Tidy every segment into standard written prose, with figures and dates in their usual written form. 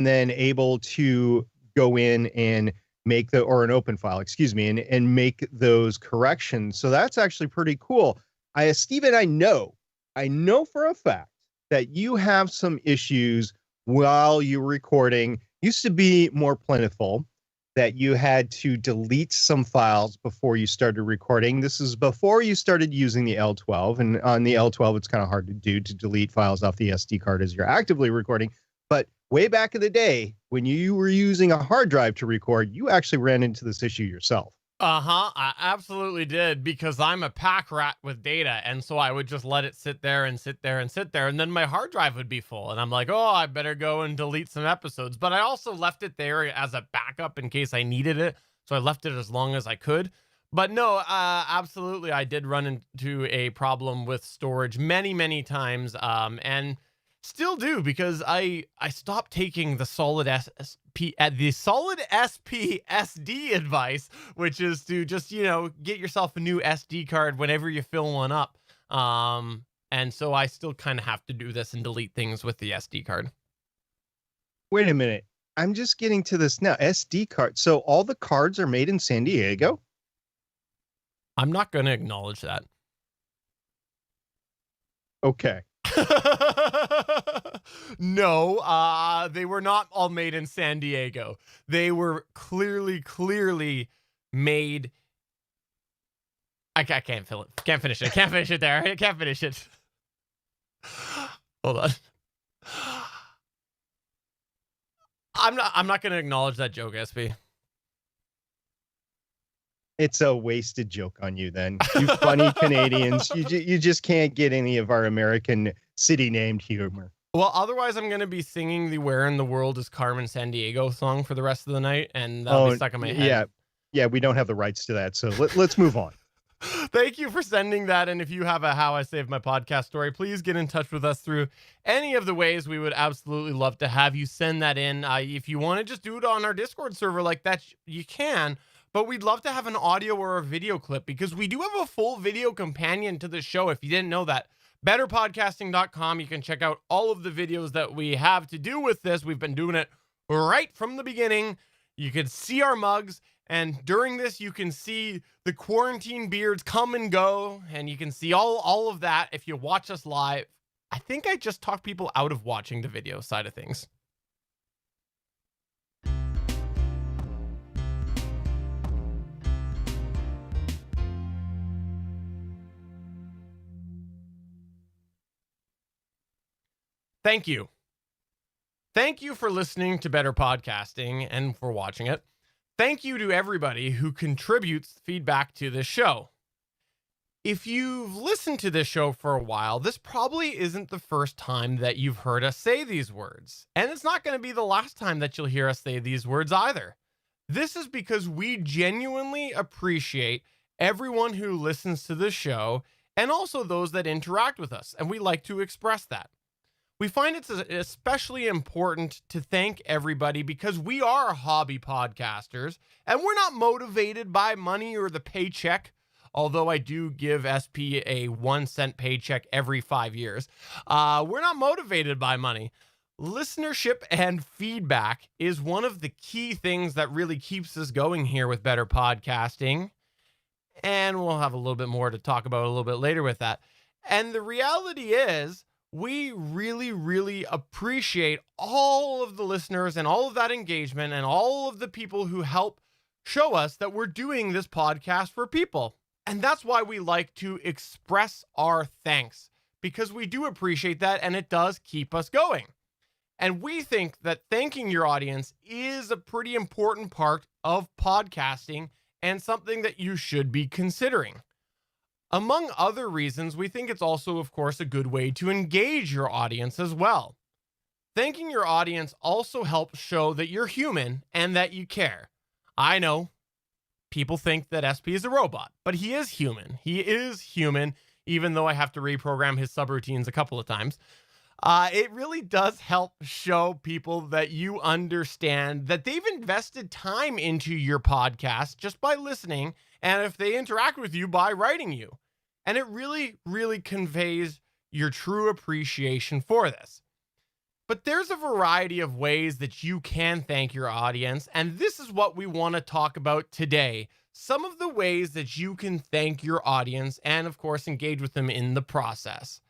and then able to go in and make or an open file, excuse me, and make those corrections. So that's actually pretty cool. Steven, I know for a fact that you have some issues while you're recording. Used to be more plentiful, that you had to delete some files before you started recording. This is before you started using the L12, and on the L12, it's kind of hard to delete files off the SD card as you're actively recording. But way back in the day, when you were using a hard drive to record, you actually ran into this issue yourself. I absolutely did, because I'm a pack rat with data, and so I would just let it sit there and sit there and sit there, and then my hard drive would be full, and I'm like, oh, I better go and delete some episodes. But I also left it there as a backup in case I needed it, so I left it as long as I could. But no, absolutely, I did run into a problem with storage many times, and still do, because I stopped taking the solid SP SD advice, which is to just, get yourself a new SD card whenever you fill one up. And so I still kind of have to do this and delete things with the SD card. Wait a minute. I'm just getting to this now. SD card. So all the cards are made in San Diego? I'm not going to acknowledge that. Okay. No, they were not all made in San Diego. They were clearly made. I can't fill it. Can't finish it. Can't finish it there. I can't finish it. Hold on. I'm not going to acknowledge that joke, SP. It's a wasted joke on you then. You funny Canadians. You just can't get any of our American city-named humor. Well, otherwise I'm going to be singing the Where in the World is Carmen Sandiego song for the rest of the night, and that'll be stuck in my head. Yeah, we don't have the rights to that, so let's move on. Thank you for sending that, and if you have a How I Saved My Podcast story, please get in touch with us through any of the ways. We would absolutely love to have you send that in. If you want to just do it on our Discord server like that, you can. But we'd love to have an audio or a video clip, because we do have a full video companion to the show. If you didn't know that, betterpodcasting.com. You can check out all of the videos that we have to do with this. We've been doing it right from the beginning. You can see our mugs, and during this, you can see the quarantine beards come and go, and you can see all of that if you watch us live. I think I just talked people out of watching the video side of things. Thank you. Thank you for listening to Better Podcasting and for watching it. Thank you to everybody who contributes feedback to this show. If you've listened to this show for a while, this probably isn't the first time that you've heard us say these words. And it's not going to be the last time that you'll hear us say these words either. This is because we genuinely appreciate everyone who listens to this show, and also those that interact with us, and we like to express that. We find it's especially important to thank everybody, because we are hobby podcasters and we're not motivated by money or the paycheck, although I do give SP a 1-cent paycheck every 5 years. We're not motivated by money. Listenership and feedback is one of the key things that really keeps us going here with Better Podcasting. And we'll have a little bit more to talk about a little bit later with that. And the reality is, we really appreciate all of the listeners and all of that engagement and all of the people who help show us that we're doing this podcast for people. And that's why we like to express our thanks, because we do appreciate that, and it does keep us going. And we think that thanking your audience is a pretty important part of podcasting and something that you should be considering. Among other reasons, we think it's also, of course, a good way to engage your audience as well. Thanking your audience also helps show that you're human and that you care. I know people think that SP is a robot, but he is human. He is human, even though I have to reprogram his subroutines a couple of times. It really does help show people that you understand that they've invested time into your podcast just by listening, and if they interact with you by writing you. And it really conveys your true appreciation for this. But there's a variety of ways that you can thank your audience, and this is what we want to talk about today. Some of the ways that you can thank your audience and, of course, engage with them in the process.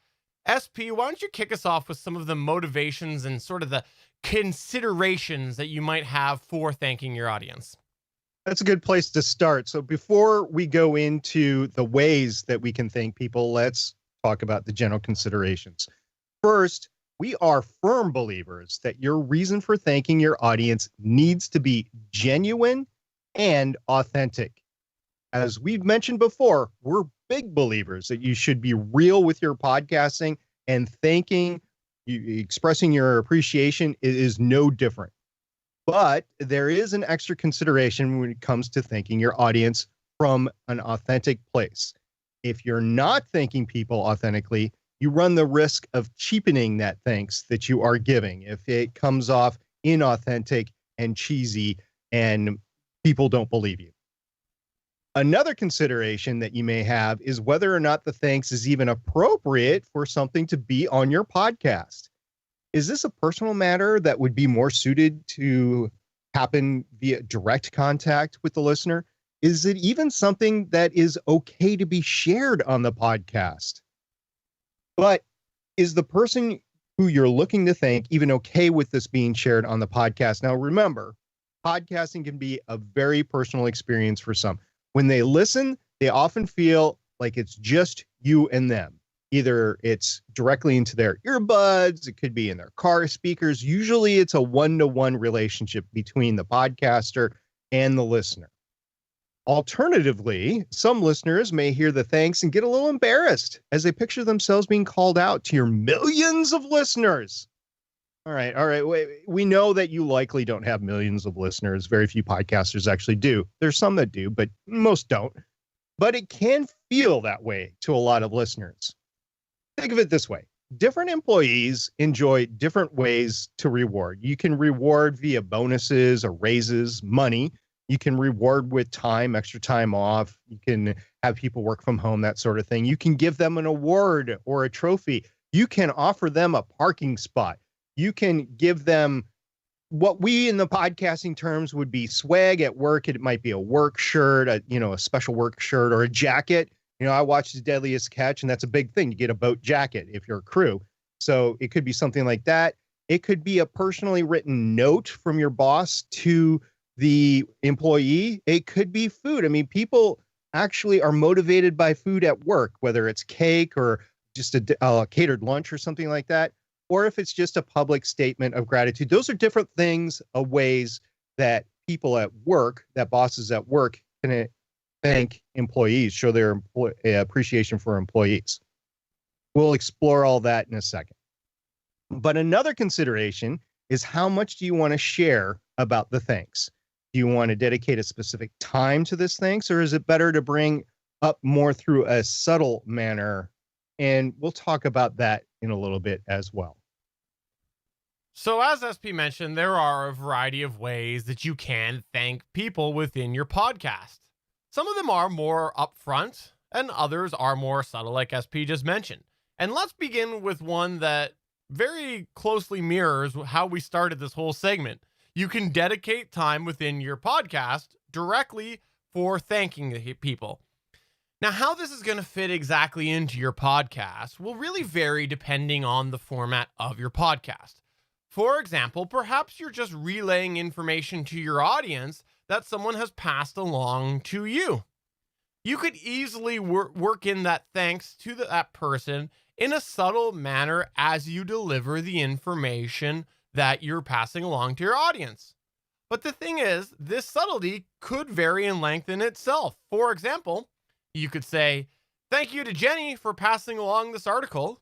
SP, why don't you kick us off with some of the motivations and sort of the considerations that you might have for thanking your audience? That's a good place to start. So before we go into the ways that we can thank people, let's talk about the general considerations. First, we are firm believers that your reason for thanking your audience needs to be genuine and authentic. As we've mentioned before, we're big believers that you should be real with your podcasting, and expressing your appreciation is no different. But there is an extra consideration when it comes to thanking your audience from an authentic place. If you're not thanking people authentically, you run the risk of cheapening that thanks that you are giving if it comes off inauthentic and cheesy and people don't believe you. Another consideration that you may have is whether or not the thanks is even appropriate for something to be on your podcast. Is this a personal matter that would be more suited to happen via direct contact with the listener? Is it even something that is okay to be shared on the podcast? But is the person who you're looking to thank even okay with this being shared on the podcast? Now, remember, podcasting can be a very personal experience for some. When they listen, they often feel like it's just you and them. Either it's directly into their earbuds, it could be in their car speakers. Usually it's a one-to-one relationship between the podcaster and the listener. Alternatively, some listeners may hear the thanks and get a little embarrassed as they picture themselves being called out to your millions of listeners. All right. We know that you likely don't have millions of listeners. Very few podcasters actually do. There's some that do, but most don't. But it can feel that way to a lot of listeners. Think of it this way. Different employees enjoy different ways to reward. You can reward via bonuses or raises, money. You can reward with time, extra time off. You can have people work from home, that sort of thing. You can give them an award or a trophy. You can offer them a parking spot. You can give them what we in the podcasting terms would be swag at work. It might be a work shirt, a special work shirt or a jacket. I watched The Deadliest Catch, and that's a big thing. You get a boat jacket if you're a crew. So it could be something like that. It could be a personally written note from your boss to the employee. It could be food. I mean, people actually are motivated by food at work, whether it's cake or just a catered lunch or something like that, or if it's just a public statement of gratitude. Those are different things, ways that people at work, that bosses at work can thank employees, show their appreciation for employees. We'll explore all that in a second. But another consideration is how much do you want to share about the thanks? Do you want to dedicate a specific time to this thanks, or is it better to bring up more through a subtle manner? And we'll talk about that in a little bit as well. So as SP mentioned, there are a variety of ways that you can thank people within your podcast. Some of them are more upfront and others are more subtle, like SP just mentioned. And let's begin with one that very closely mirrors how we started this whole segment. You can dedicate time within your podcast directly for thanking the people. Now, how this is going to fit exactly into your podcast will really vary depending on the format of your podcast. For example, perhaps you're just relaying information to your audience that someone has passed along to you. You could easily work in that thanks to that person in a subtle manner as you deliver the information that you're passing along to your audience. But the thing is, this subtlety could vary in length in itself. For example, you could say, "Thank you to Jenny for passing along this article."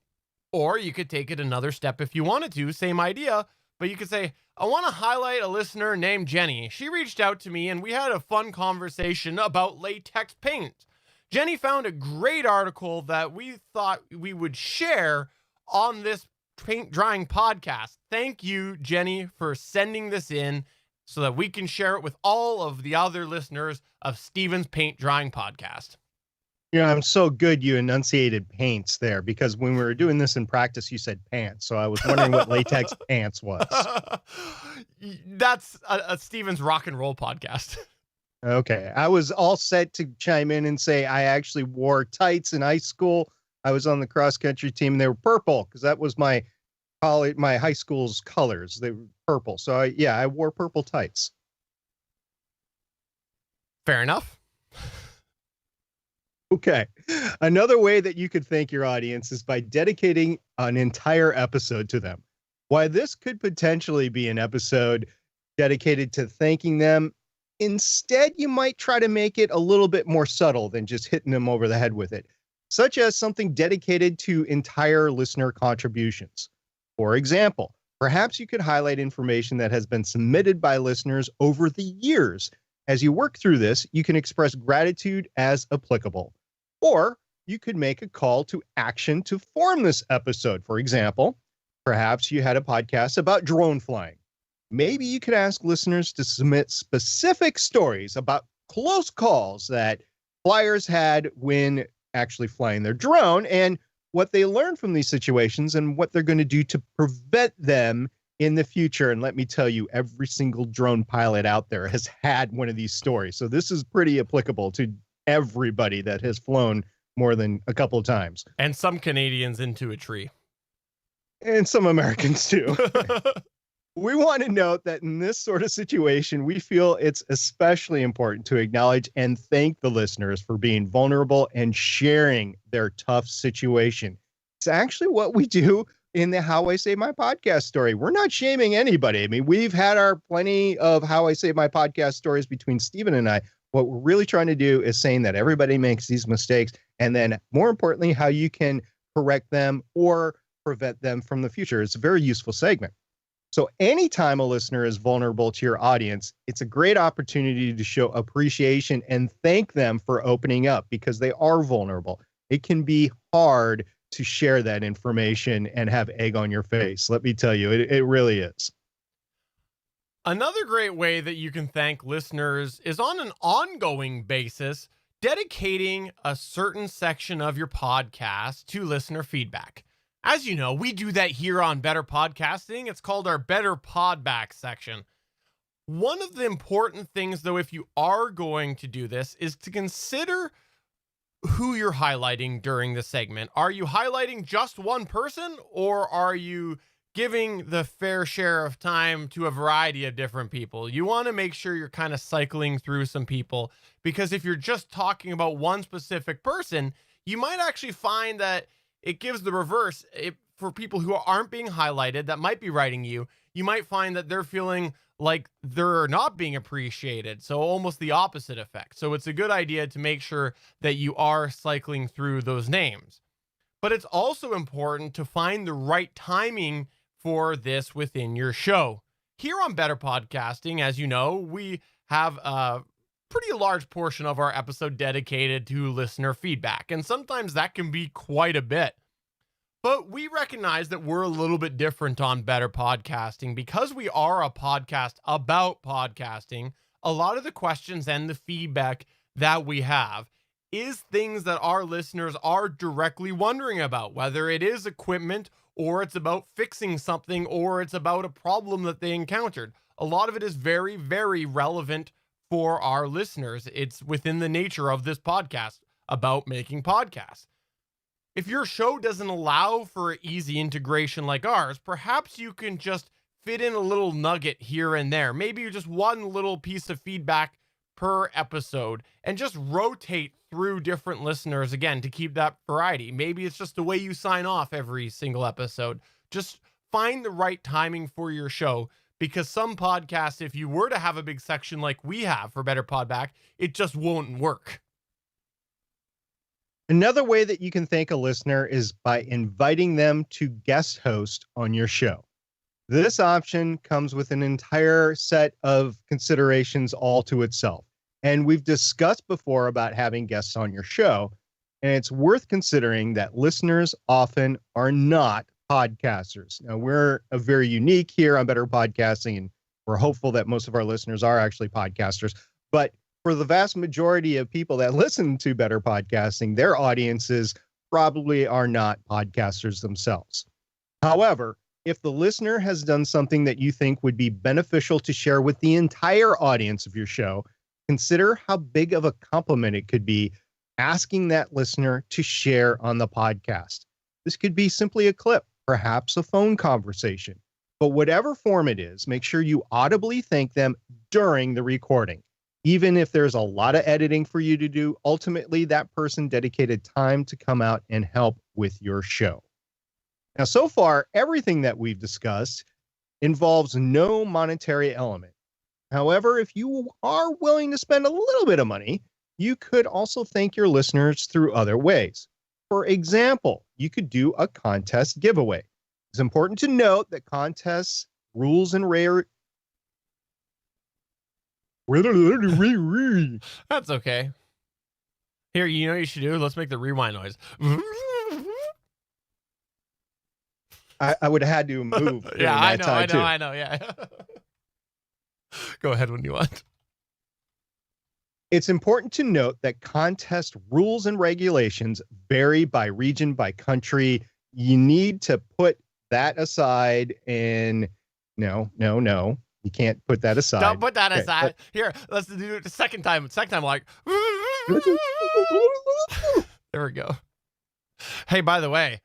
Or you could take it another step if you wanted to, same idea, but you could say, "I want to highlight a listener named Jenny. She reached out to me and we had a fun conversation about latex paint. Jenny found a great article that we thought we would share on this paint drying podcast. Thank you, Jenny, for sending this in so that we can share it with all of the other listeners of Steven's Paint Drying Podcast." I'm so good you enunciated paints there, because when we were doing this in practice, you said pants. So I was wondering what latex pants was. That's a Steven's rock and roll podcast. Okay. I was all set to chime in and say I actually wore tights in high school. I was on the cross country team and they were purple because that was my high school's colors. They were purple. So I wore purple tights. Fair enough. Okay. Another way that you could thank your audience is by dedicating an entire episode to them. Why this could potentially be an episode dedicated to thanking them, instead you might try to make it a little bit more subtle than just hitting them over the head with it, such as something dedicated to entire listener contributions. For example, perhaps you could highlight information that has been submitted by listeners over the years. As you work through this, you can express gratitude as applicable. Or you could make a call to action to form this episode. For example, perhaps you had a podcast about drone flying. Maybe you could ask listeners to submit specific stories about close calls that flyers had when actually flying their drone and what they learned from these situations and what they're going to do to prevent them in the future. And let me tell you, every single drone pilot out there has had one of these stories. So this is pretty applicable to everybody that has flown more than a couple of times. And some Canadians into a tree. And some Americans too. We want to note that in this sort of situation, we feel it's especially important to acknowledge and thank the listeners for being vulnerable and sharing their tough situation. It's actually what we do in the How I Save My Podcast story. We're not shaming anybody. I mean, we've had our plenty of How I Save My Podcast stories between Steven and I. What we're really trying to do is saying that everybody makes these mistakes, and then more importantly, how you can correct them or prevent them from the future. It's a very useful segment. So anytime a listener is vulnerable to your audience, it's a great opportunity to show appreciation and thank them for opening up, because they are vulnerable. It can be hard to share that information and have egg on your face. Let me tell you, it really is. Another great way that you can thank listeners is on an ongoing basis, dedicating a certain section of your podcast to listener feedback. As you know, we do that here on Better Podcasting. It's called our Better Podback section. One of the important things, though, if you are going to do this, is to consider who you're highlighting during the segment. Are you highlighting just one person, or are you giving the fair share of time to a variety of different people? You want to make sure you're kind of cycling through some people, because if you're just talking about one specific person, you might actually find that it gives the reverse. For people who aren't being highlighted that might be writing you might find that they're feeling like they're not being appreciated. So almost the opposite effect. So it's a good idea to make sure that you are cycling through those names. But it's also important to find the right timing for this within your show. Here on Better Podcasting, as you know, we have a pretty large portion of our episode dedicated to listener feedback, and sometimes that can be quite a bit. But we recognize that we're a little bit different on Better Podcasting because we are a podcast about podcasting. A lot of the questions and the feedback that we have is things that our listeners are directly wondering about, whether it is equipment or it's about fixing something or it's about a problem that they encountered. A lot of it is very, very relevant for our listeners. It's within the nature of this podcast about making podcasts. If your show doesn't allow for easy integration like ours, perhaps you can just fit in a little nugget here and there. Maybe just one little piece of feedback per episode and just rotate through different listeners again to keep that variety. Maybe it's just the way you sign off every single episode. Just find the right timing for your show, because some podcasts, if you were to have a big section like we have for Better Podback, it just won't work. Another way that you can thank a listener is by inviting them to guest host on your show. This option comes with an entire set of considerations all to itself. And we've discussed before about having guests on your show, and it's worth considering that listeners often are not podcasters. Now, we're a very unique here on Better Podcasting, and we're hopeful that most of our listeners are actually podcasters. But for the vast majority of people that listen to Better Podcasting, their audiences probably are not podcasters themselves. However, if the listener has done something that you think would be beneficial to share with the entire audience of your show, consider how big of a compliment it could be asking that listener to share on the podcast. This could be simply a clip, perhaps a phone conversation, but whatever form it is, make sure you audibly thank them during the recording. Even if there's a lot of editing for you to do, ultimately that person dedicated time to come out and help with your show. Now, so far, everything that we've discussed involves no monetary element. However, if you are willing to spend a little bit of money, you could also thank your listeners through other ways. For example, you could do a contest giveaway. It's important to note that contests, rules, and That's okay. Here, you know what you should do? Let's make the rewind noise. I would have had to move. Yeah, I know. Yeah. Go ahead when you want. It's important to note that contest rules and regulations vary by region, by country. You need to put that aside and no. You can't put that aside. Don't put that aside. Here, let's do it the second time. Like, there we go. Hey, by the way,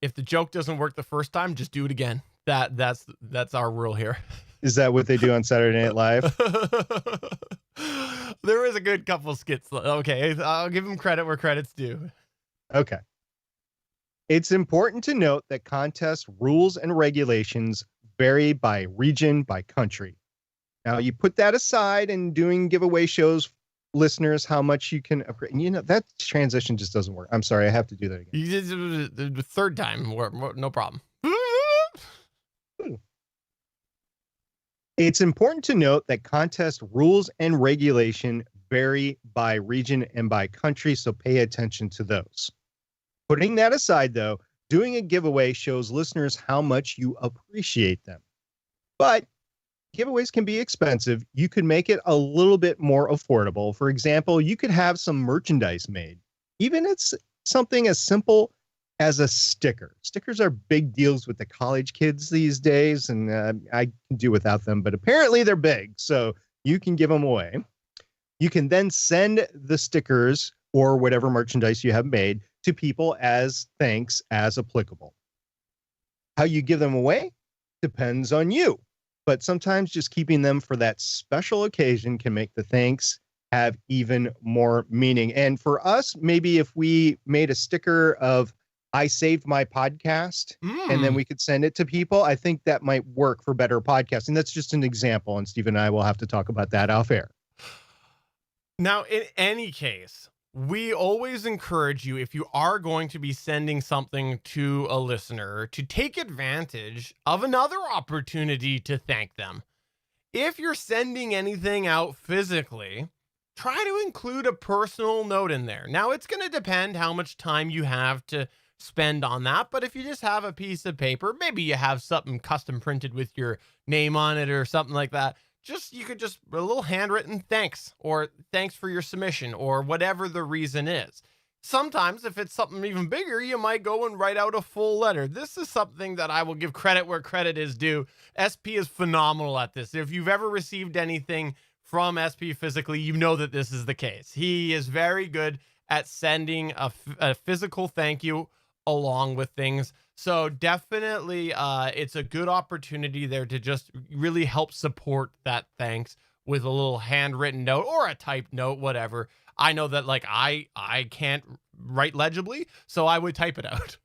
if the joke doesn't work the first time, just do it again. That's our rule here. Is that what they do on Saturday Night Live? There is a good couple skits. Okay, I'll give them credit where credit's due. Okay. It's important to note that contest rules and regulations vary by region, by country. Now, you put that aside and doing giveaway shows, listeners, how much you can, that transition just doesn't work. I'm sorry, I have to do that again. You did the third time, no problem. It's important to note that contest rules and regulation vary by region and by country, so pay attention to those. Putting that aside, though, doing a giveaway shows listeners how much you appreciate them. But giveaways can be expensive. You could make it a little bit more affordable. For example, you could have some merchandise made. Even it's something as simple as a sticker. Stickers are big deals with the college kids these days, and I can do without them, but apparently they're big, so you can give them away. You can then send the stickers or whatever merchandise you have made to people as thanks as applicable. How you give them away depends on you, but sometimes just keeping them for that special occasion can make the thanks have even more meaning. And for us, maybe if we made a sticker of I saved my podcast and then we could send it to people, I think that might work for Better Podcasting. That's just an example, and Steve and I will have to talk about that off air. Now, in any case, we always encourage you, if you are going to be sending something to a listener, to take advantage of another opportunity to thank them. If you're sending anything out physically, try to include a personal note in there. Now, it's going to depend how much time you have to spend on that, but if you just have a piece of paper, maybe you have something custom printed with your name on it or something like that, you could just a little handwritten thanks, or thanks for your submission, or whatever the reason is. Sometimes if it's something even bigger, you might go and write out a full letter. This is something that I will give credit where credit is due. SP is phenomenal at this. If you've ever received anything from SP physically, you know that this is the case. He is very good at sending a physical thank you along with things. So definitely it's a good opportunity there to just really help support that thanks with a little handwritten note or a typed note, whatever. I know that like I can't write legibly, so I would type it out.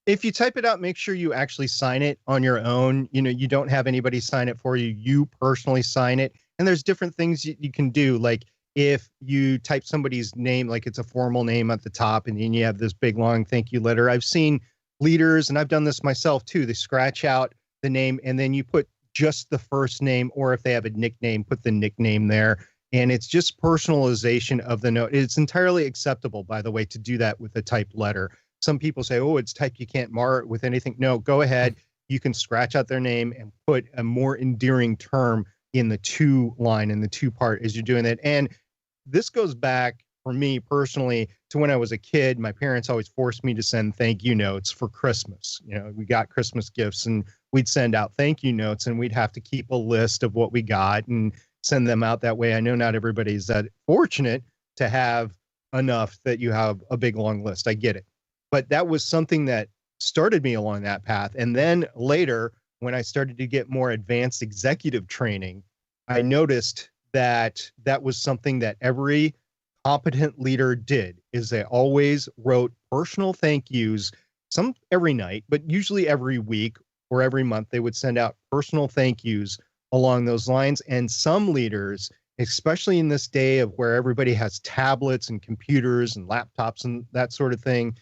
If you type it out, make sure you actually sign it on your own. You don't have anybody sign it for you. You personally sign it. And there's different things you can do. Like if you type somebody's name, like it's a formal name at the top, and then you have this big, long thank you letter. I've seen leaders, and I've done this myself too. They scratch out the name and then you put just the first name, or if they have a nickname, put the nickname there. And it's just personalization of the note. It's entirely acceptable, by the way, to do that with a typed letter. Some people say, oh, it's typed, you can't mar it with anything. No, go ahead. You can scratch out their name and put a more endearing term in the two line and the two part as you're doing that. And this goes back for me personally to when I was a kid. My parents always forced me to send thank you notes for Christmas. You know, we got Christmas gifts and we'd send out thank you notes, and we'd have to keep a list of what we got and send them out that way. I know not everybody's that fortunate to have enough that you have a big long list. I get it. But that was something that started me along that path. And then later, when I started to get more advanced executive training, I noticed that that was something that every competent leader did, is they always wrote personal thank yous, some every night, but usually every week or every month, they would send out personal thank yous along those lines. And some leaders, especially in this day of where everybody has tablets and computers and laptops and that sort of thing,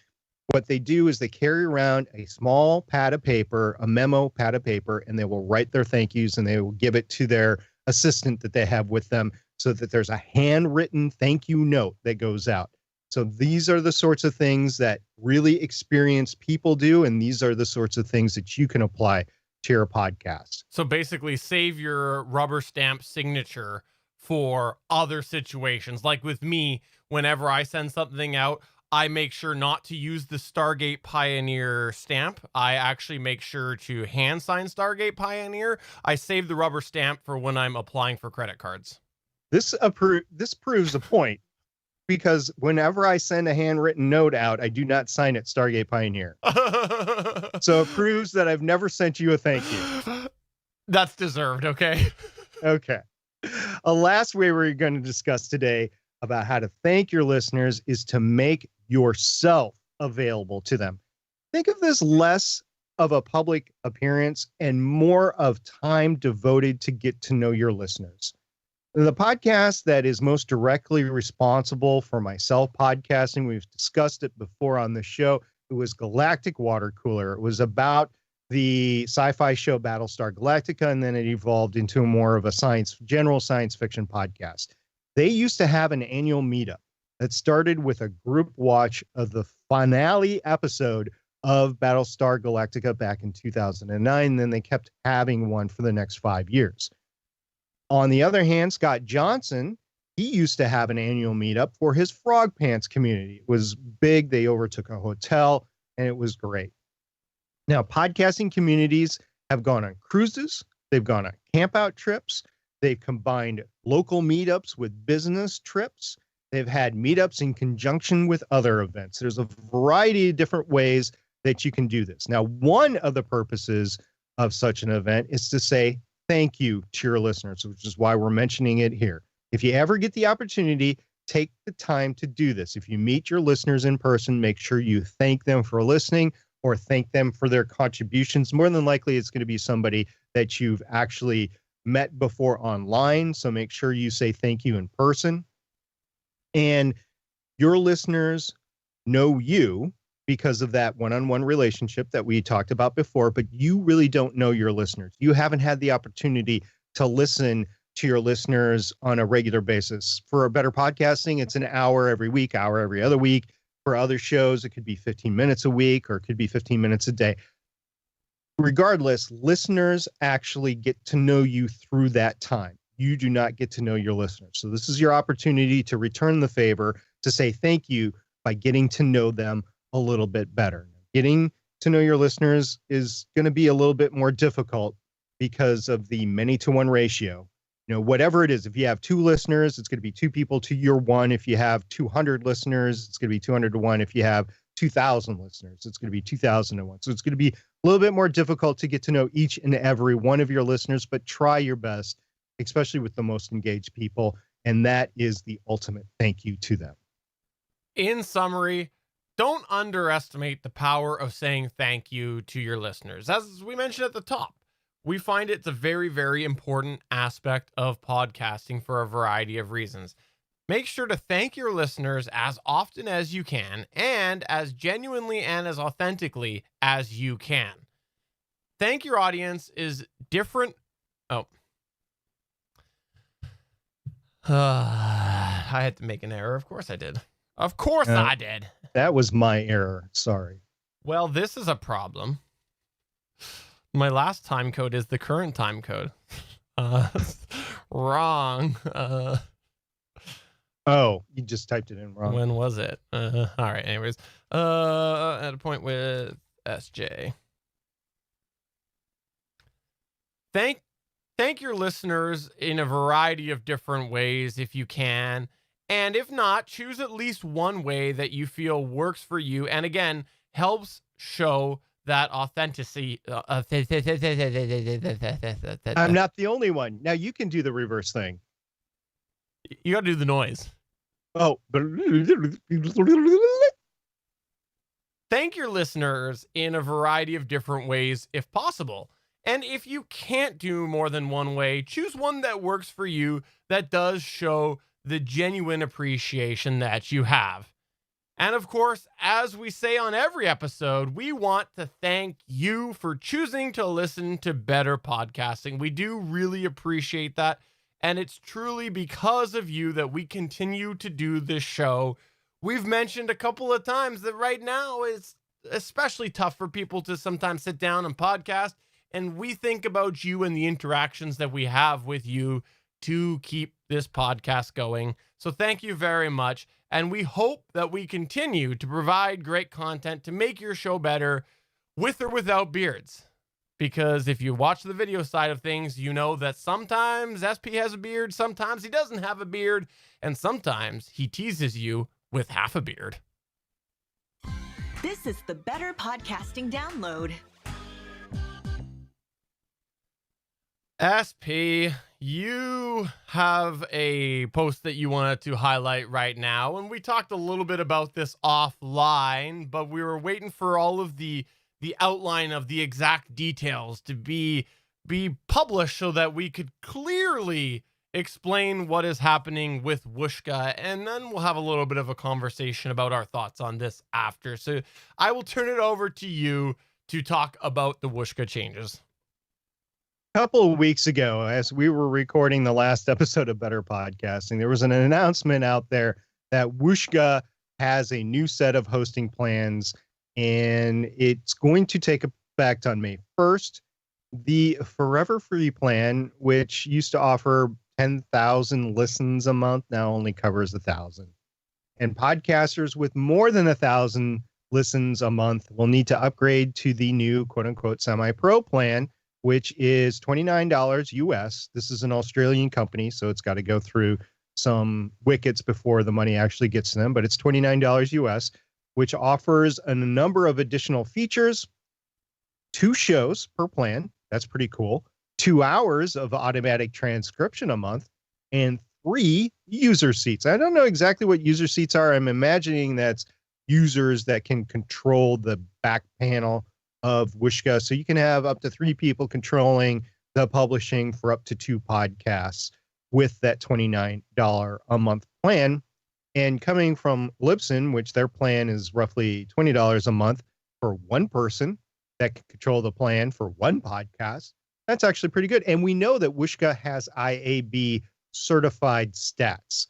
what they do is they carry around a small pad of paper, a memo pad of paper, and they will write their thank yous and they will give it to their assistant that they have with them so that there's a handwritten thank you note that goes out. So these are the sorts of things that really experienced people do, and these are the sorts of things that you can apply to your podcast. So basically save your rubber stamp signature for other situations. Like with me, whenever I send something out, I make sure not to use the Stargate Pioneer stamp. I actually make sure to hand sign Stargate Pioneer. I save the rubber stamp for when I'm applying for credit cards. This proves a point, because whenever I send a handwritten note out, I do not sign it Stargate Pioneer. So it proves that I've never sent you a thank you. That's deserved, okay? Okay. A last way we're going to discuss today about how to thank your listeners is to make yourself available to them. Think of this less of a public appearance and more of time devoted to get to know your listeners. The podcast that is most directly responsible for myself podcasting, we've discussed it before on the show, it was Galactic Water Cooler. It was about the sci-fi show Battlestar Galactica, and then it evolved into more of a general science fiction podcast. They used to have an annual meetup that started with a group watch of the finale episode of Battlestar Galactica back in 2009. Then they kept having one for the next 5 years. On the other hand, Scott Johnson, he used to have an annual meetup for his Frog Pants community. It was big. They overtook a hotel, and it was great. Now, podcasting communities have gone on cruises. They've gone on campout trips. They've combined local meetups with business trips. They've had meetups in conjunction with other events. There's a variety of different ways that you can do this. Now, one of the purposes of such an event is to say thank you to your listeners, which is why we're mentioning it here. If you ever get the opportunity, take the time to do this. If you meet your listeners in person, make sure you thank them for listening or thank them for their contributions. More than likely, it's going to be somebody that you've actually met before online. So make sure you say thank you in person. And your listeners know you because of that one-on-one relationship that we talked about before, but you really don't know your listeners. You haven't had the opportunity to listen to your listeners on a regular basis. For a Better Podcasting, it's an hour every week, hour every other week. For other shows, it could be 15 minutes a week or it could be 15 minutes a day. Regardless, listeners actually get to know you through that time. You do not get to know your listeners. So this is your opportunity to return the favor, to say thank you by getting to know them a little bit better. Getting to know your listeners is going to be a little bit more difficult because of the many-to-one ratio. You know, whatever it is, if you have 2 listeners, it's going to be 2 people to your 1. If you have 200 listeners, it's going to be 200 to 1. If you have 2,000 listeners, it's going to be 2,000 to 1. So it's going to be a little bit more difficult to get to know each and every one of your listeners, but try your best, especially with the most engaged people. And that is the ultimate thank you to them. In summary, don't underestimate the power of saying thank you to your listeners. As we mentioned at the top, we find it's a very, very important aspect of podcasting for a variety of reasons. Make sure to thank your listeners as often as you can and as genuinely and as authentically as you can. Thank your audience is different. Oh. I had to make an error. Of course I did. Of course I did. That was my error. Sorry. Well, this is a problem. My last time code is the current time code. Wrong. Oh, you just typed it in wrong. When was it? All right. Anyways, at a point with SJ. Thank your listeners in a variety of different ways if you can. And if not, choose at least one way that you feel works for you. And again, helps show that authenticity. I'm not the only one. Now you can do the reverse thing. You got to do the noise. Oh. Thank your listeners in a variety of different ways if possible. And if you can't do more than one way, choose one that works for you that does show the genuine appreciation that you have. And of course, as we say on every episode, we want to thank you for choosing to listen to Better Podcasting. We do really appreciate that. And it's truly because of you that we continue to do this show. We've mentioned a couple of times that right now is especially tough for people to sometimes sit down and podcast. And we think about you and the interactions that we have with you to keep this podcast going. So thank you very much. And we hope that we continue to provide great content to make your show better with or without beards. Because if you watch the video side of things, you know that sometimes SP has a beard, sometimes he doesn't have a beard, and sometimes he teases you with half a beard. This is the Better Podcasting Download. SP, you have a post that you wanted to highlight right now, and we talked a little bit about this offline, but we were waiting for all of the outline of the exact details to be published so that we could clearly explain what is happening with Whooshkaa, and then we'll have a little bit of a conversation about our thoughts on this after. So I will turn it over to you to talk about the Whooshkaa changes. Couple of weeks ago, as we were recording the last episode of Better Podcasting, there was an announcement out there that Whooshkaa has a new set of hosting plans, and it's going to take effect on May 1st. The Forever Free plan, which used to offer 10,000 listens a month, now only covers 1,000. And podcasters with more than 1,000 listens a month will need to upgrade to the new quote-unquote semi-pro plan, which is $29 US. This is an Australian company, so it's got to go through some wickets before the money actually gets to them, but it's $29 US, which offers a number of additional features, 2 shows per plan. That's pretty cool. 2 hours of automatic transcription a month, and 3 user seats. I don't know exactly what user seats are. I'm imagining that's users that can control the back panel of Whooshkaa. So you can have up to 3 people controlling the publishing for up to 2 podcasts with that $29 a month plan. And coming from Libsyn, which their plan is roughly $20 a month for one person that can control the plan for 1 podcast, that's actually pretty good. And we know that Whooshkaa has IAB certified stats.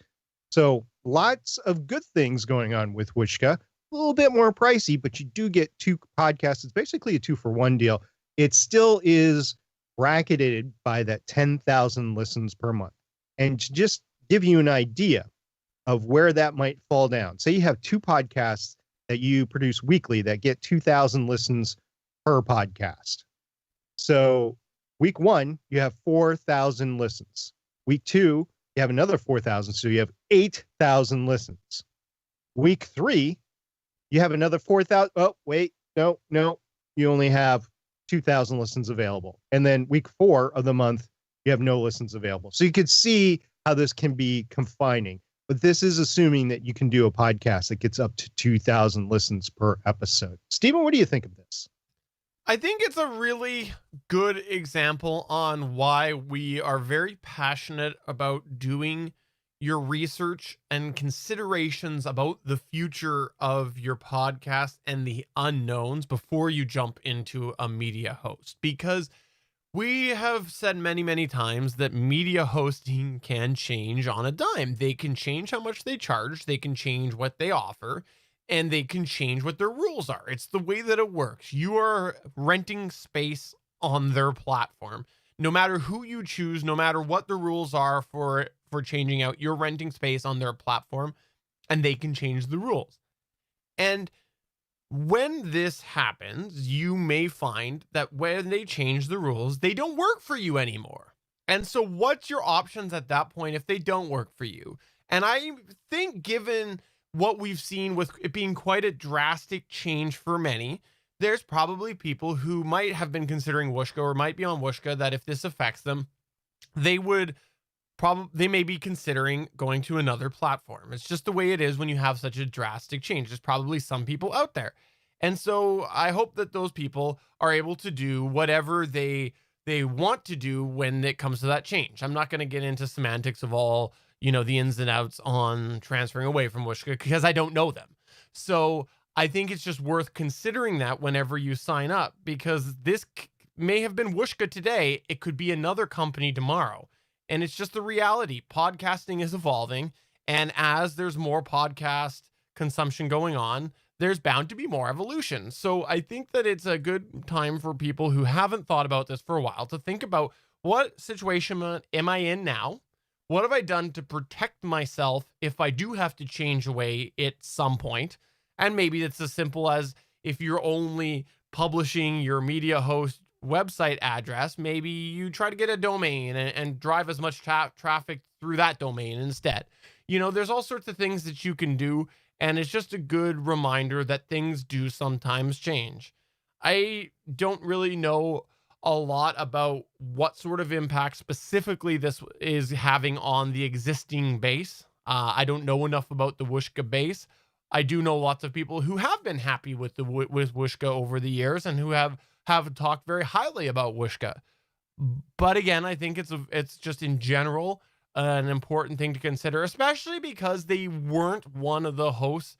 So lots of good things going on with Whooshkaa. A little bit more pricey, but you do get 2 podcasts. It's basically a 2-for-1 deal. It still is bracketed by that 10,000 listens per month. And to just give you an idea of where that might fall down, say you have 2 podcasts that you produce weekly that get 2,000 listens per podcast. So week 1, you have 4,000 listens. Week 2, you have another 4,000. So you have 8,000 listens. Week 3, you have another 4,000. Oh, wait, no. You only have 2,000 listens available. And then week 4 of the month, you have no listens available. So you could see how this can be confining. But this is assuming that you can do a podcast that gets up to 2,000 listens per episode. Stephen, what do you think of this? I think it's a really good example on why we are very passionate about doing your research and considerations about the future of your podcast and the unknowns before you jump into a media host. Because we have said many, many times that media hosting can change on a dime. They can change how much they charge, they can change what they offer, and they can change what their rules are. It's the way that it works. You are renting space on their platform. no matter who you choose, no matter what the rules are for changing out, you're renting space on their platform, and they can change the rules. And when this happens, you may find that when they change the rules, they don't work for you anymore. And so what's your options at that point if they don't work for you? And I think, given what we've seen with it being quite a drastic change for many, there's probably people who might have been considering Whooshkaa or might be on Whooshkaa that if this affects them, they may be considering going to another platform. It's just the way it is when you have such a drastic change. There's probably some people out there. And so I hope that those people are able to do whatever they want to do when it comes to that change. I'm not going to get into semantics of all, the ins and outs on transferring away from Whooshkaa because I don't know them. So I think it's just worth considering that whenever you sign up, because this may have been Whooshkaa today. It could be another company tomorrow. And it's just the reality. Podcasting is evolving. And as there's more podcast consumption going on, there's bound to be more evolution. So I think that it's a good time for people who haven't thought about this for a while to think about, what situation am I in now? What have I done to protect myself if I do have to change away at some point? And maybe it's as simple as, if you're only publishing your media host website address, maybe you try to get a domain and drive as much traffic through that domain instead. There's all sorts of things that you can do. And it's just a good reminder that things do sometimes change. I don't really know a lot about what sort of impact specifically this is having on the existing base. I don't know enough about the Whooshkaa base. I do know lots of people who have been happy with Whooshkaa over the years and who have talked very highly about Whooshkaa. But again, I think it's just in general an important thing to consider, especially because they weren't one of the hosts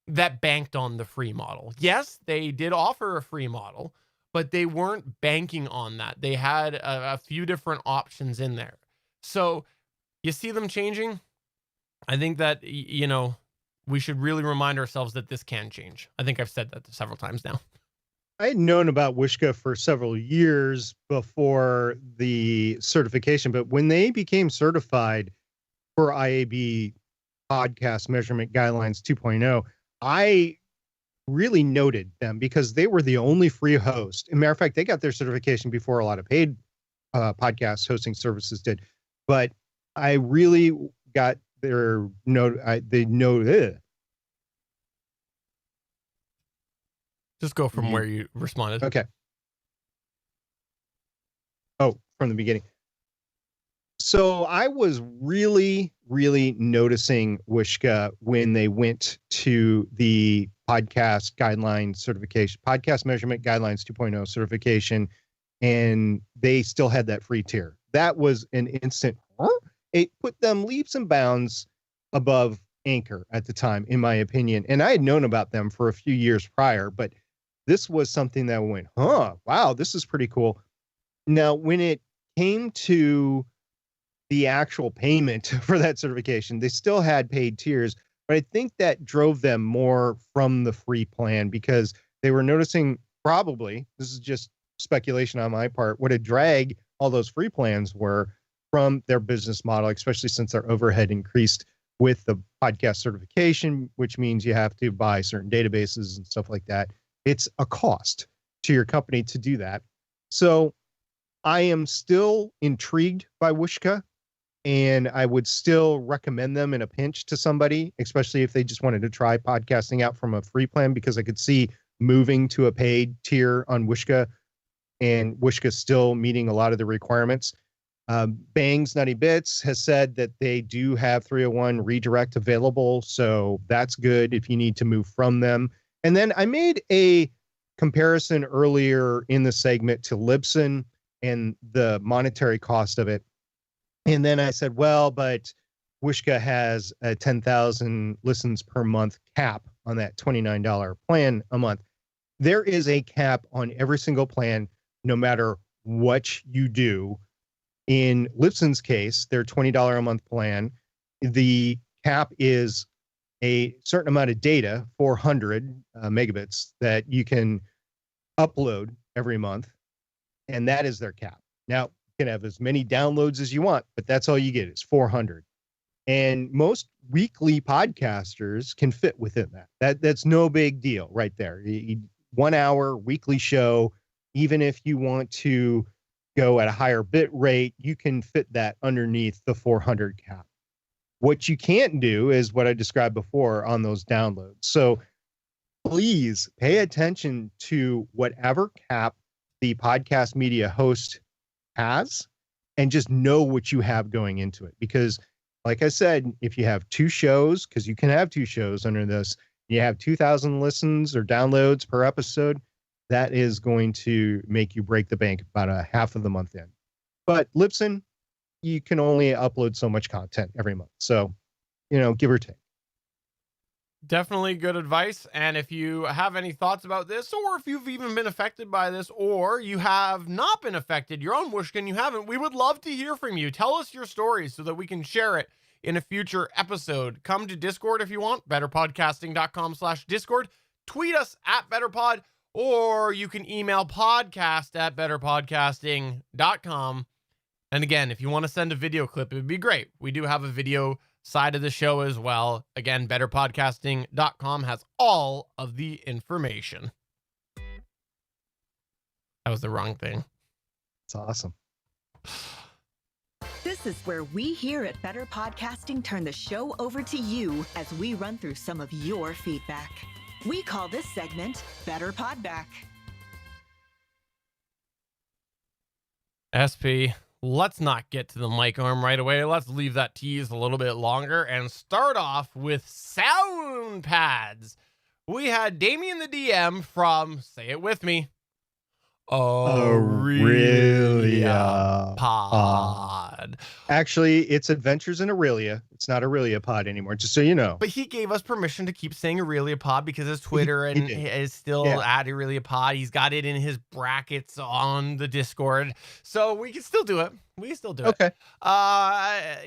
that banked on the free model. Yes, they did offer a free model, but they weren't banking on that. They had a few different options in there. So you see them changing. I think that, we should really remind ourselves that this can change. I think I've said that several times now. I had known about Whooshkaa for several years before the certification, but when they became certified for IAB Podcast Measurement Guidelines 2.0, I really noted them because they were the only free host. As a matter of fact, they got their certification before a lot of paid podcast hosting services did. But I really got their note. Just go from where you responded. Okay. Oh, from the beginning. So I was really, really noticing Whooshkaa when they went to the podcast guideline certification, podcast measurement guidelines 2.0 certification, and they still had that free tier. That was an instant, it put them leaps and bounds above Anchor at the time, in my opinion. And I had known about them for a few years prior, but this was something that went, wow, this is pretty cool. Now, when it came to the actual payment for that certification, they still had paid tiers, but I think that drove them more from the free plan because they were noticing, probably, this is just speculation on my part, what a drag all those free plans were from their business model, especially since their overhead increased with the podcast certification, which means you have to buy certain databases and stuff like that. It's a cost to your company to do that. So I am still intrigued by Whooshkaa, and I would still recommend them in a pinch to somebody, especially if they just wanted to try podcasting out from a free plan, because I could see moving to a paid tier on Whooshkaa, and Whooshkaa still meeting a lot of the requirements. Bang's Nutty Bits has said that they do have 301 redirect available, so that's good if you need to move from them. And then I made a comparison earlier in the segment to Libsyn and the monetary cost of it. And then I said, well, but Whooshkaa has a 10,000 listens per month cap on that $29 plan a month. There is a cap on every single plan, no matter what you do. In Libsyn's case, their $20 a month plan, the cap is a certain amount of data, 400 megabits, that you can upload every month, and that is their cap. Now, can have as many downloads as you want, but that's all you get is 400. And most weekly podcasters can fit within that. That's no big deal right there. 1 hour weekly show, even if you want to go at a higher bit rate, you can fit that underneath the 400 cap. What you can't do is what I described before on those downloads. So please pay attention to whatever cap the podcast media host has and just know what you have going into it. Because like I said, if you have 2 shows, because you can have 2 shows under this, you have 2,000 listens or downloads per episode, that is going to make you break the bank about a half of the month in. But Libsyn, you can only upload so much content every month. So, give or take. Definitely good advice. And if you have any thoughts about this, or if you've even been affected by this, or you have not been affected, you're on Wishkin, you haven't, we would love to hear from you. Tell us your stories so that we can share it in a future episode. Come to Discord if you want, betterpodcasting.com/Discord. Tweet us at betterpod, or you can email podcast@betterpodcasting.com. And again, if you want to send a video clip, it would be great. We do have a video side of the show as well. Again, betterpodcasting.com has all of the information. That was the wrong thing. It's awesome. This is where we here at Better Podcasting turn the show over to you as we run through some of your feedback. We call this segment Better Podback. SP, let's not get to the mic arm right away. Let's leave that tease a little bit longer and start off with sound pads. We had Damien the DM from, say it with me, Aurelia Pod. Actually, it's Adventures in Aurelia. It's not Aurelia Pod anymore, just so you know. But he gave us permission to keep saying Aurelia Pod because his Twitter and is still at Aurelia Pod. He's got it in his brackets on the Discord. So we can still do it. We can still do it. Okay.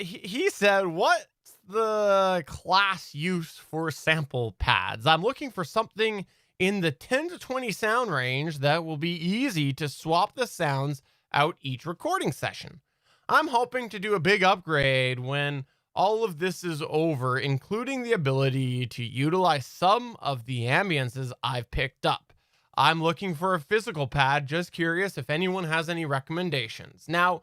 He said, what's the class use for sample pads? I'm looking for something in the 10 to 20 sound range that will be easy to swap the sounds out each recording session. I'm hoping to do a big upgrade when all of this is over, including the ability to utilize some of the ambiences I've picked up. I'm looking for a physical pad, just curious if anyone has any recommendations. Now,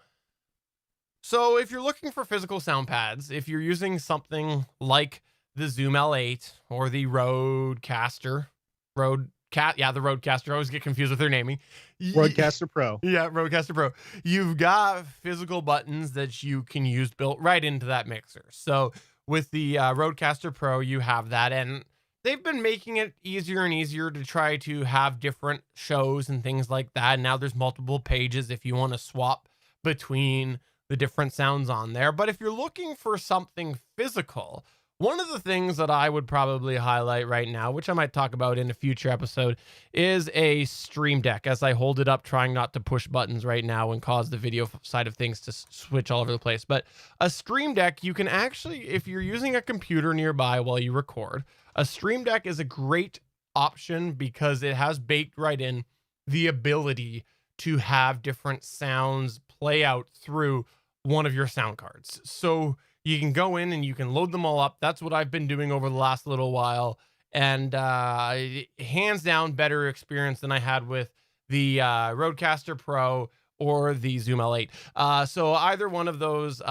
so if you're looking for physical sound pads, if you're using something like the Zoom L8 or the Rodecaster, the Rodecaster. I always get confused with their naming. Rodecaster Pro. Yeah, Rodecaster Pro. You've got physical buttons that you can use built right into that mixer. So with the Rodecaster Pro, you have that, and they've been making it easier and easier to try to have different shows and things like that. And now there's multiple pages if you want to swap between the different sounds on there. But if you're looking for something physical, one of the things that I would probably highlight right now, which I might talk about in a future episode, is a Stream Deck. As I hold it up, trying not to push buttons right now and cause the video side of things to switch all over the place. But a Stream Deck, you can actually, if you're using a computer nearby while you record, a Stream Deck is a great option because it has baked right in the ability to have different sounds play out through one of your sound cards. So you can go in and you can load them all up. That's what I've been doing over the last little while. And hands down, better experience than I had with the Rodecaster Pro or the Zoom L8. So either one of those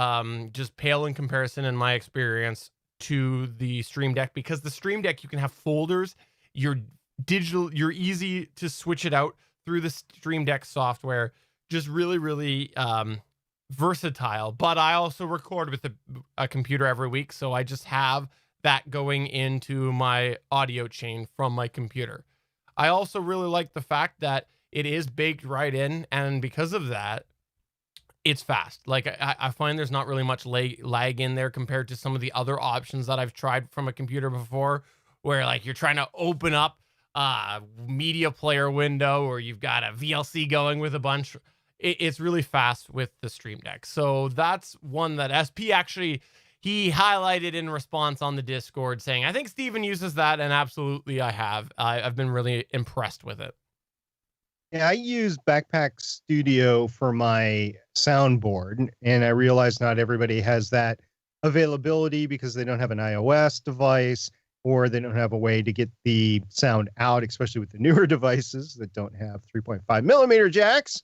just pale in comparison in my experience to the Stream Deck, because the Stream Deck, you can have folders. You're easy to switch it out through the Stream Deck software. Just really, really versatile. But I also record with a computer every week, so I just have that going into my audio chain from my computer. I also really like the fact that it is baked right in, and because of that, it's fast. Like I find there's not really much lag in there compared to some of the other options that I've tried from a computer before, where like you're trying to open up a media player window or you've got a VLC going with a bunch. It's really fast with the Stream Deck. So that's one that SP actually, he highlighted in response on the Discord saying, I think Steven uses that, and absolutely I have. I've been really impressed with it. Yeah, I use Backpack Studio for my soundboard. And I realize not everybody has that availability because they don't have an iOS device or they don't have a way to get the sound out, especially with the newer devices that don't have 3.5 millimeter jacks.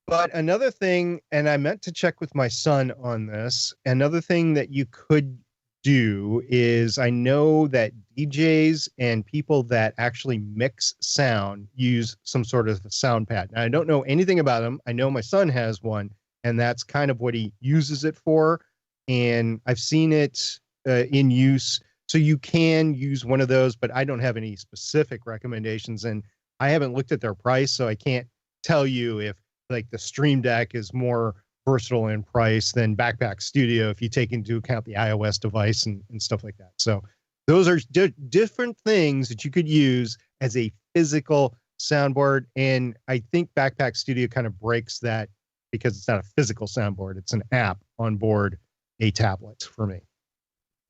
But another thing, and I meant to check with my son on this, another thing that you could do is I know that DJs and people that actually mix sound use some sort of sound pad. Now, I don't know anything about them. I know my son has one, and that's kind of what he uses it for. And I've seen it in use. So you can use one of those, but I don't have any specific recommendations. And I haven't looked at their price, so I can't tell you if like the Stream Deck is more versatile in price than Backpack Studio if you take into account the iOS device and stuff like that. So those are different things that you could use as a physical soundboard. And I think Backpack Studio kind of breaks that because it's not a physical soundboard. It's an app on board a tablet for me.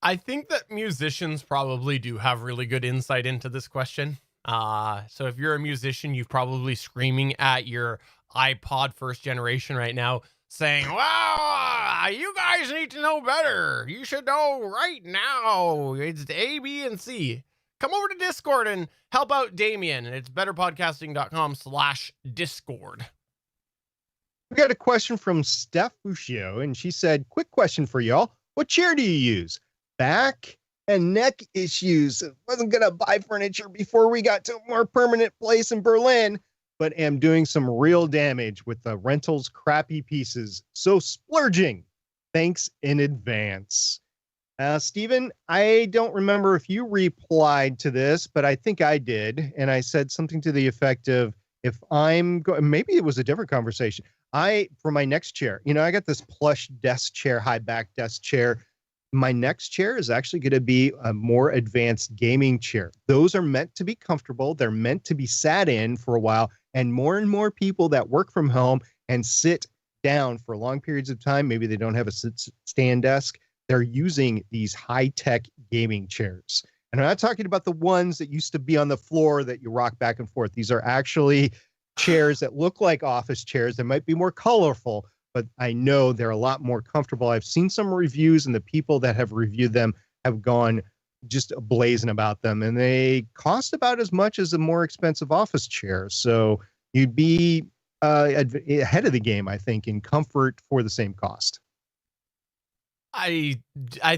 I think that musicians probably do have really good insight into this question. So if you're a musician, you're probably screaming at your iPod first generation right now saying, wow, you guys need to know better. You should know right now. It's A, B, and C. Come over to Discord and help out Damien. It's betterpodcasting.com/Discord. We got a question from Steph Fushio, and she said, quick question for y'all. What chair do you use? Back and neck issues. Wasn't going to buy furniture before we got to a more permanent place in Berlin, but am doing some real damage with the rentals crappy pieces. So splurging. Thanks in advance. Stephen, I don't remember if you replied to this, but I think I did. And I said something to the effect of, if I'm going, maybe it was a different conversation. For my next chair, I got this plush desk chair, high back desk chair. My next chair is actually going to be a more advanced gaming chair. Those are meant to be comfortable. They're meant to be sat in for a while. And more people that work from home and sit down for long periods of time, maybe they don't have a stand desk, they're using these high-tech gaming chairs. And I'm not talking about the ones that used to be on the floor that you rock back and forth. These are actually chairs that look like office chairs. They might be more colorful, but I know they're a lot more comfortable. I've seen some reviews, and the people that have reviewed them have gone just blazing about them, and they cost about as much as a more expensive office chair. So you'd be ahead of the game, I think, in comfort for the same cost. I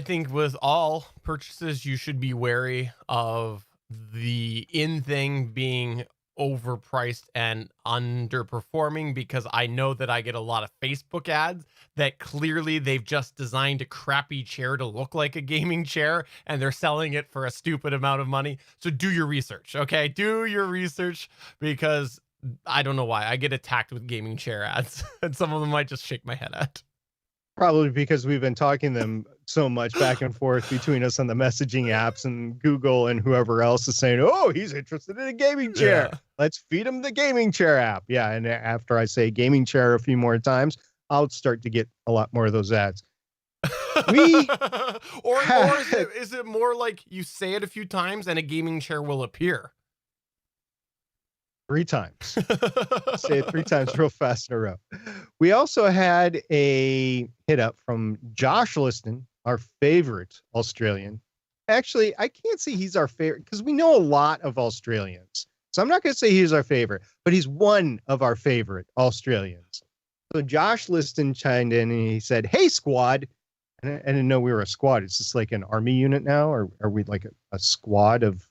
think with all purchases, you should be wary of the in thing being overpriced and underperforming, because I know that I get a lot of Facebook ads that clearly they've just designed a crappy chair to look like a gaming chair and they're selling it for a stupid amount of money. So do your research, okay? Do your research, because I don't know why I get attacked with gaming chair ads and some of them might just shake my head at. Probably because we've been talking them so much back and forth between us on the messaging apps, and Google and whoever else is saying, oh, he's interested in a gaming chair. Yeah. Let's feed him the gaming chair app. Yeah. And after I say gaming chair a few more times, I'll start to get a lot more of those ads. Or is it more like you say it a few times and a gaming chair will appear? 3 times. Say it 3 times real fast in a row. We also had a hit up from Josh Liston, our favorite Australian. Actually, I can't say he's our favorite because we know a lot of Australians. So I'm not going to say he's our favorite, but he's one of our favorite Australians. So Josh Liston chimed in and he said, hey, squad. And I didn't know we were a squad. It's just like an army unit now, or are we like a squad of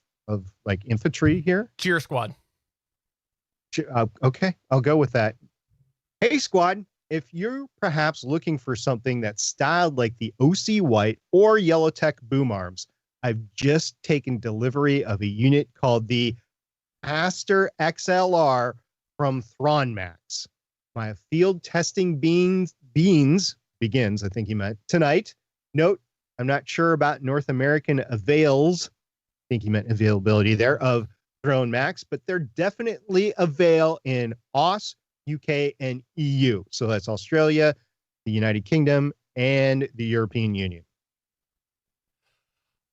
like infantry here? Cheer squad. Okay, I'll go with that. Hey, squad, if you're perhaps looking for something that's styled like the OC White or Yellowtech boom arms, I've just taken delivery of a unit called the Aster XLR from Thronmax. My field testing begins, I think he meant, tonight. Note, I'm not sure about North American avails, I think he meant availability there, of Thronmax, but they're definitely avail in AUS, UK, and EU. So that's Australia, the United Kingdom, and the European Union.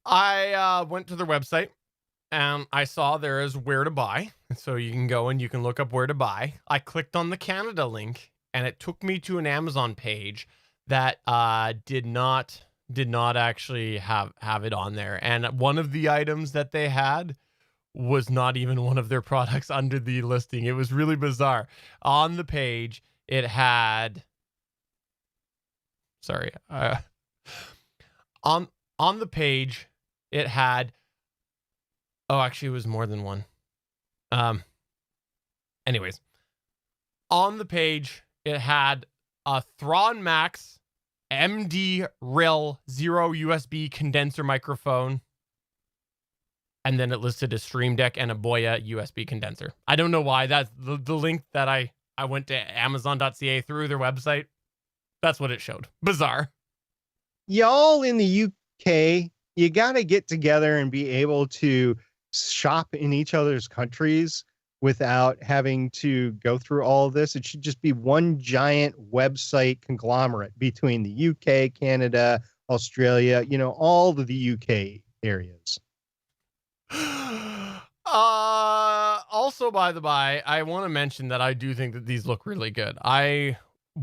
I went to their website and I saw there is where to buy. So you can go and you can look up where to buy. I clicked on the Canada link and it took me to an Amazon page that did not actually have it on there. And one of the items that they had was not even one of their products under the listing. It was really bizarre. On the page, it had on the page, it had, oh, actually it was more than one. Anyways, on the page, it had a Thrawn Max MD RIL 0 USB condenser microphone. And then it listed a Stream Deck and a Boya USB condenser. I don't know why. That's the link that I went to Amazon.ca through their website. That's what it showed. Bizarre. Y'all in the UK, you got to get together and be able to shop in each other's countries without having to go through all of this. It should just be one giant website conglomerate between the UK, Canada, Australia, all of the UK areas. Also, by the by, I want to mention that I do think that these look really good. I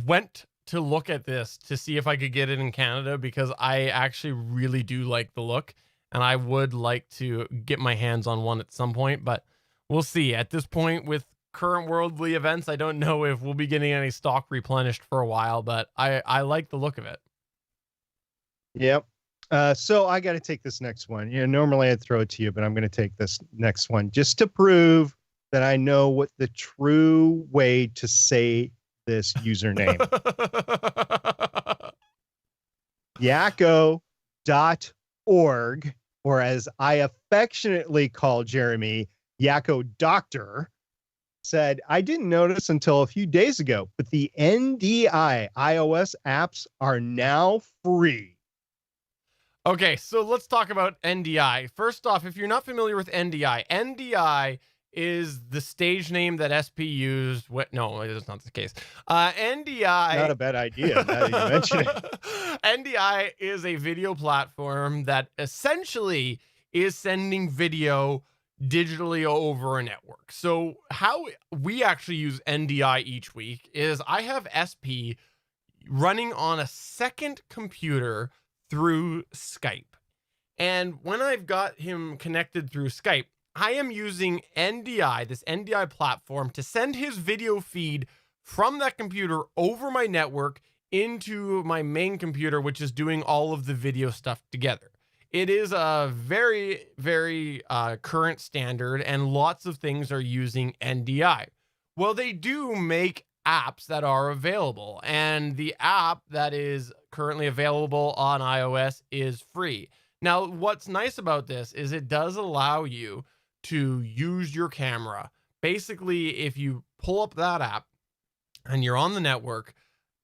went to look at this to see if I could get it in Canada because I actually really do like the look, and I would like to get my hands on one at some point, but we'll see. At this point, with current worldly events, I don't know if we'll be getting any stock replenished for a while, but I like the look of it. Yep. So I got to take this next one. Normally I'd throw it to you, but I'm going to take this next one just to prove that I know what the true way to say this username. Yakko.org, or as I affectionately call Jeremy, Yakko Doctor, said, I didn't notice until a few days ago, but the NDI iOS apps are now free. Okay, so let's talk about NDI. First off, if you're not familiar with NDI, NDI is the stage name that SP used. No, it's not the case. NDI... Not a bad idea, now that you mention it. NDI is a video platform that essentially is sending video digitally over a network. So how we actually use NDI each week is I have SP running on a second computer through Skype. And when I've got him connected through Skype, I am using NDI, this NDI platform, to send his video feed from that computer over my network into my main computer, which is doing all of the video stuff together. It is a very, very current standard, and lots of things are using NDI. Well, they do make apps that are available, and the app that is currently available on iOS is free. Now, what's nice about this is it does allow you to use your camera. Basically, if you pull up that app and you're on the network,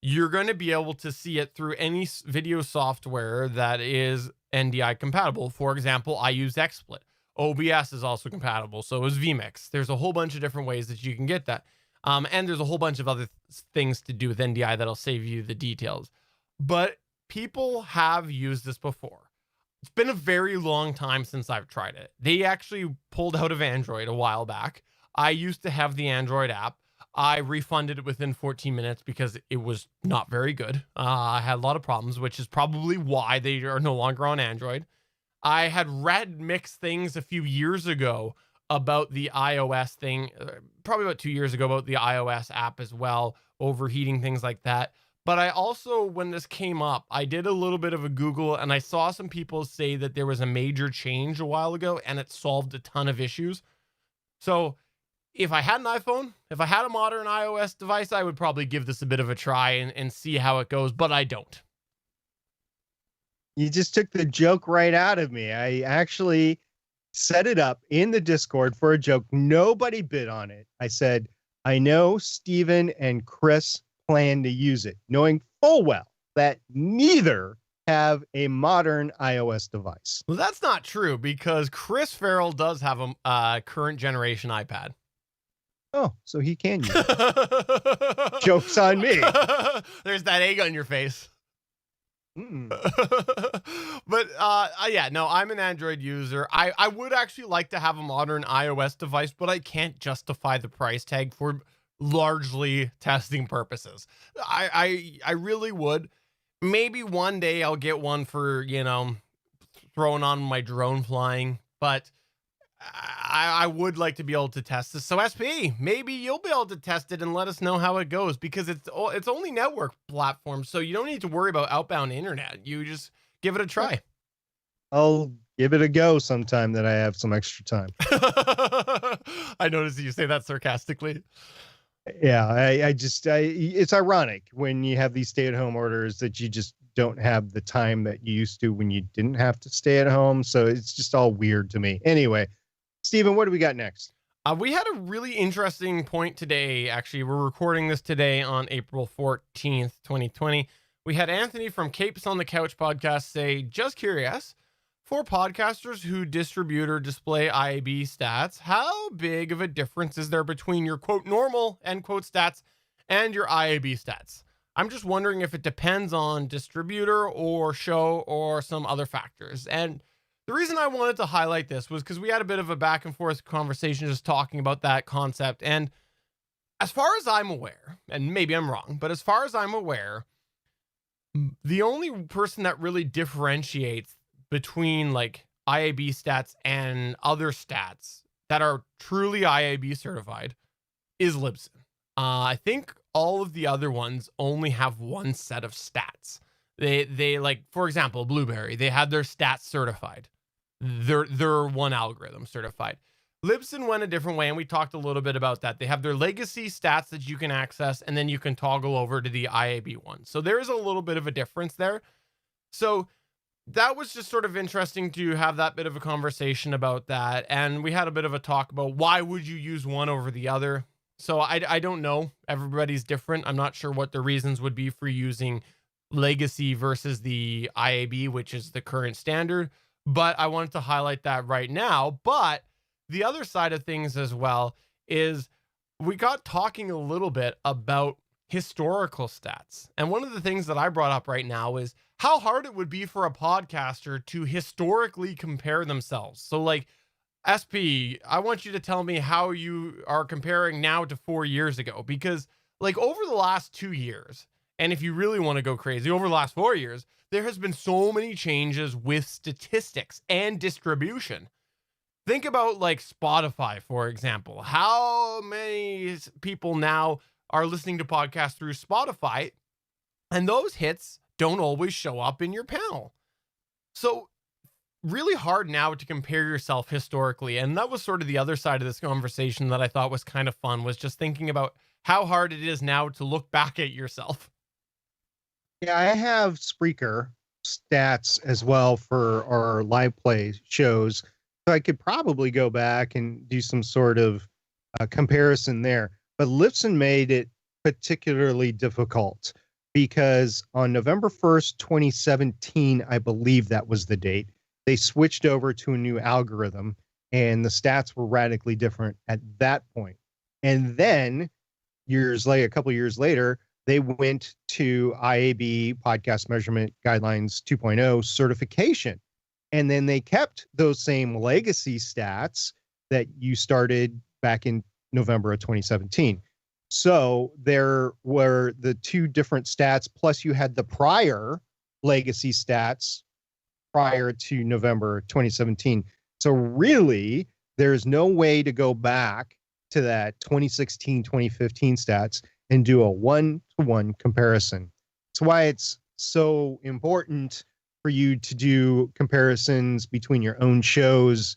you're going to be able to see it through any video software that is NDI compatible. For example, I use XSplit. OBS is also compatible, so is vMix. There's a whole bunch of different ways that you can get that. And there's a whole bunch of other things to do with NDI that'll save you the details. But people have used this before. It's been a very long time since I've tried it. They actually pulled out of Android a while back. I used to have the Android app. I refunded it within 14 minutes because it was not very good. I had a lot of problems, which is probably why they are no longer on Android. I had read mixed things a few years ago about the iOS thing, probably about 2 years ago, about the iOS app as well, overheating, things like that. But I also, when this came up, I did a little bit of a Google, and I saw some people say that there was a major change a while ago and it solved a ton of issues. So if I had an iPhone, if I had a modern iOS device, I would probably give this a bit of a try and see how it goes, but I don't. You just took the joke right out of me. I actually set it up in the Discord for a joke. Nobody bid on it. I said, I know Steven and Chris plan to use it, knowing full well that neither have a modern iOS device. Well, that's not true because Chris Farrell does have a current generation iPad. Oh, so he can use it. Joke's on me. There's that egg on your face. But yeah, no, I'm an Android user. I would actually like to have a modern iOS device, but I can't justify the price tag for largely testing purposes. I really would. Maybe one day I'll get one for, throwing on my drone flying, but I would like to be able to test this. So SP, maybe you'll be able to test it and let us know how it goes, because it's only network platform, so you don't need to worry about outbound internet. You just give it a try. I'll give it a go sometime that I have some extra time. I noticed you say that sarcastically. Yeah, it's ironic when you have these stay-at-home orders that you just don't have the time that you used to when you didn't have to stay at home. So it's just all weird to me. Anyway, Steven, what do we got next? We had a really interesting point today. Actually, we're recording this today on April 14th, 2020. We had Anthony from Capes on the Couch podcast say, just curious, for podcasters who distribute or display IAB stats, how big of a difference is there between your quote normal end quote stats and your IAB stats? I'm just wondering if it depends on distributor or show or some other factors. And the reason I wanted to highlight this was because we had a bit of a back and forth conversation just talking about that concept. And as far as I'm aware, and maybe I'm wrong, but as far as I'm aware, the only person that really differentiates between like IAB stats and other stats that are truly IAB certified is Libsyn. I think all of the other ones only have one set of stats. They like, for example, Blueberry, they had their stats certified. Their one algorithm certified. Libsyn went a different way, and we talked a little bit about that. They have their legacy stats that you can access, and then you can toggle over to the IAB one. So there is a little bit of a difference there. So that was just sort of interesting to have that bit of a conversation about that. And we had a bit of a talk about why would you use one over the other. So I don't know. Everybody's different. I'm not sure what the reasons would be for using legacy versus the IAB, which is the current standard. But I wanted to highlight that right now. But the other side of things as well is we got talking a little bit about historical stats. And one of the things that I brought up right now is how hard it would be for a podcaster to historically compare themselves. So like, SP, I want you to tell me how you are comparing now to 4 years ago, because like over the last 2 years, and if you really want to go crazy, over the last 4 years, there has been so many changes with statistics and distribution. Think about like Spotify, for example. How many people now are listening to podcasts through Spotify, and those hits don't always show up in your panel. So really hard now to compare yourself historically. And that was sort of the other side of this conversation that I thought was kind of fun, was just thinking about how hard it is now to look back at yourself. Yeah, I have Spreaker stats as well for our live play shows. So I could probably go back and do some sort of comparison there. But Libsyn made it particularly difficult because on November 1st, 2017, I believe that was the date, they switched over to a new algorithm and the stats were radically different at that point. And then a couple years later, they went to IAB Podcast Measurement Guidelines 2.0 certification. And then they kept those same legacy stats that you started back in November of 2017. So there were the two different stats, plus you had the prior legacy stats prior to November 2017. So really, there's no way to go back to that 2016, 2015 stats and do a one-to-one comparison. That's why it's so important for you to do comparisons between your own shows,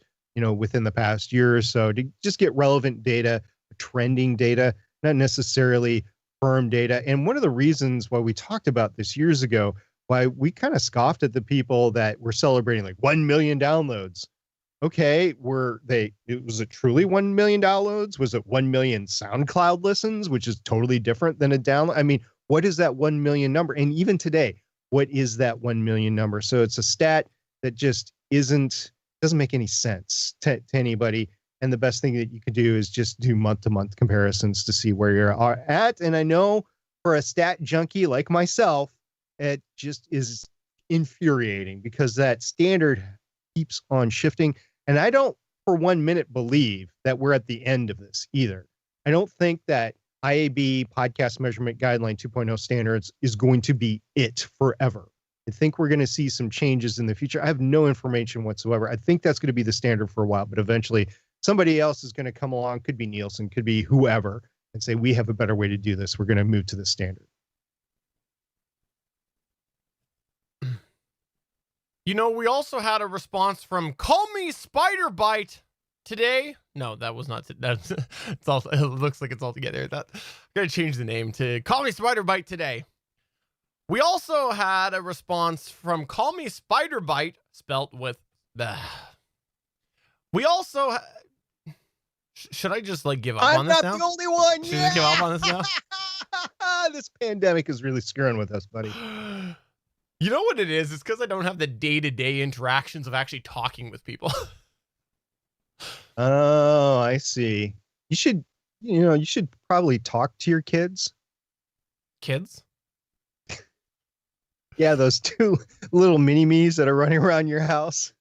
within the past year or so, to just get relevant data, trending data, not necessarily firm data. And one of the reasons why we talked about this years ago, why we kind of scoffed at the people that were celebrating like 1 million downloads. Okay, was it truly 1 million downloads? Was it 1 million SoundCloud listens, which is totally different than a download? I mean, what is that 1 million number? And even today, what is that 1 million number? So it's a stat that just doesn't make any sense to anybody. And the best thing that you could do is just do month-to-month comparisons to see where you're at. And I know for a stat junkie like myself, it just is infuriating because that standard keeps on shifting. And I don't for 1 minute believe that we're at the end of this either. I don't think that IAB podcast measurement guideline 2.0 standards is going to be it forever. I think we're going to see some changes in the future. I have no information whatsoever. I think that's going to be the standard for a while, but eventually somebody else is going to come along. Could be Nielsen, could be whoever, and say, we have a better way to do this. We're going to move to this standard. You know, we also had a response from Call Me Spider Bite today. No, that was not. That's it's all. It looks like it's all together. That I'm gonna change the name to Call Me Spider Bite today. We also had a response from Call Me Spider Bite, spelt with the. We also. Should I just like give up on this now? I'm not the only one. Should I just give up on this now? This pandemic is really screwing with us, buddy. You know what it is? It's because I don't have the day-to-day interactions of actually talking with people. Oh, I see. You should probably talk to your kids. Kids? Yeah, those two little mini-me's that are running around your house.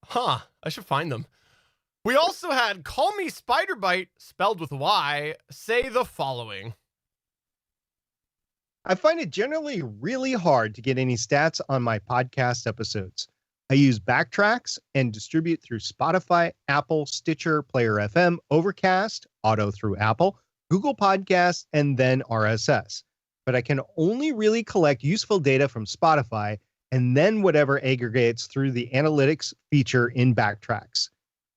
Huh. I should find them. We also had Call Me Spider Bite, spelled with Y, say the following. I find it generally really hard to get any stats on my podcast episodes. I use Backtracks and distribute through Spotify, Apple, Stitcher, Player FM, Overcast, Auto through Apple, Google Podcasts, and then RSS. But I can only really collect useful data from Spotify and then whatever aggregates through the analytics feature in Backtracks.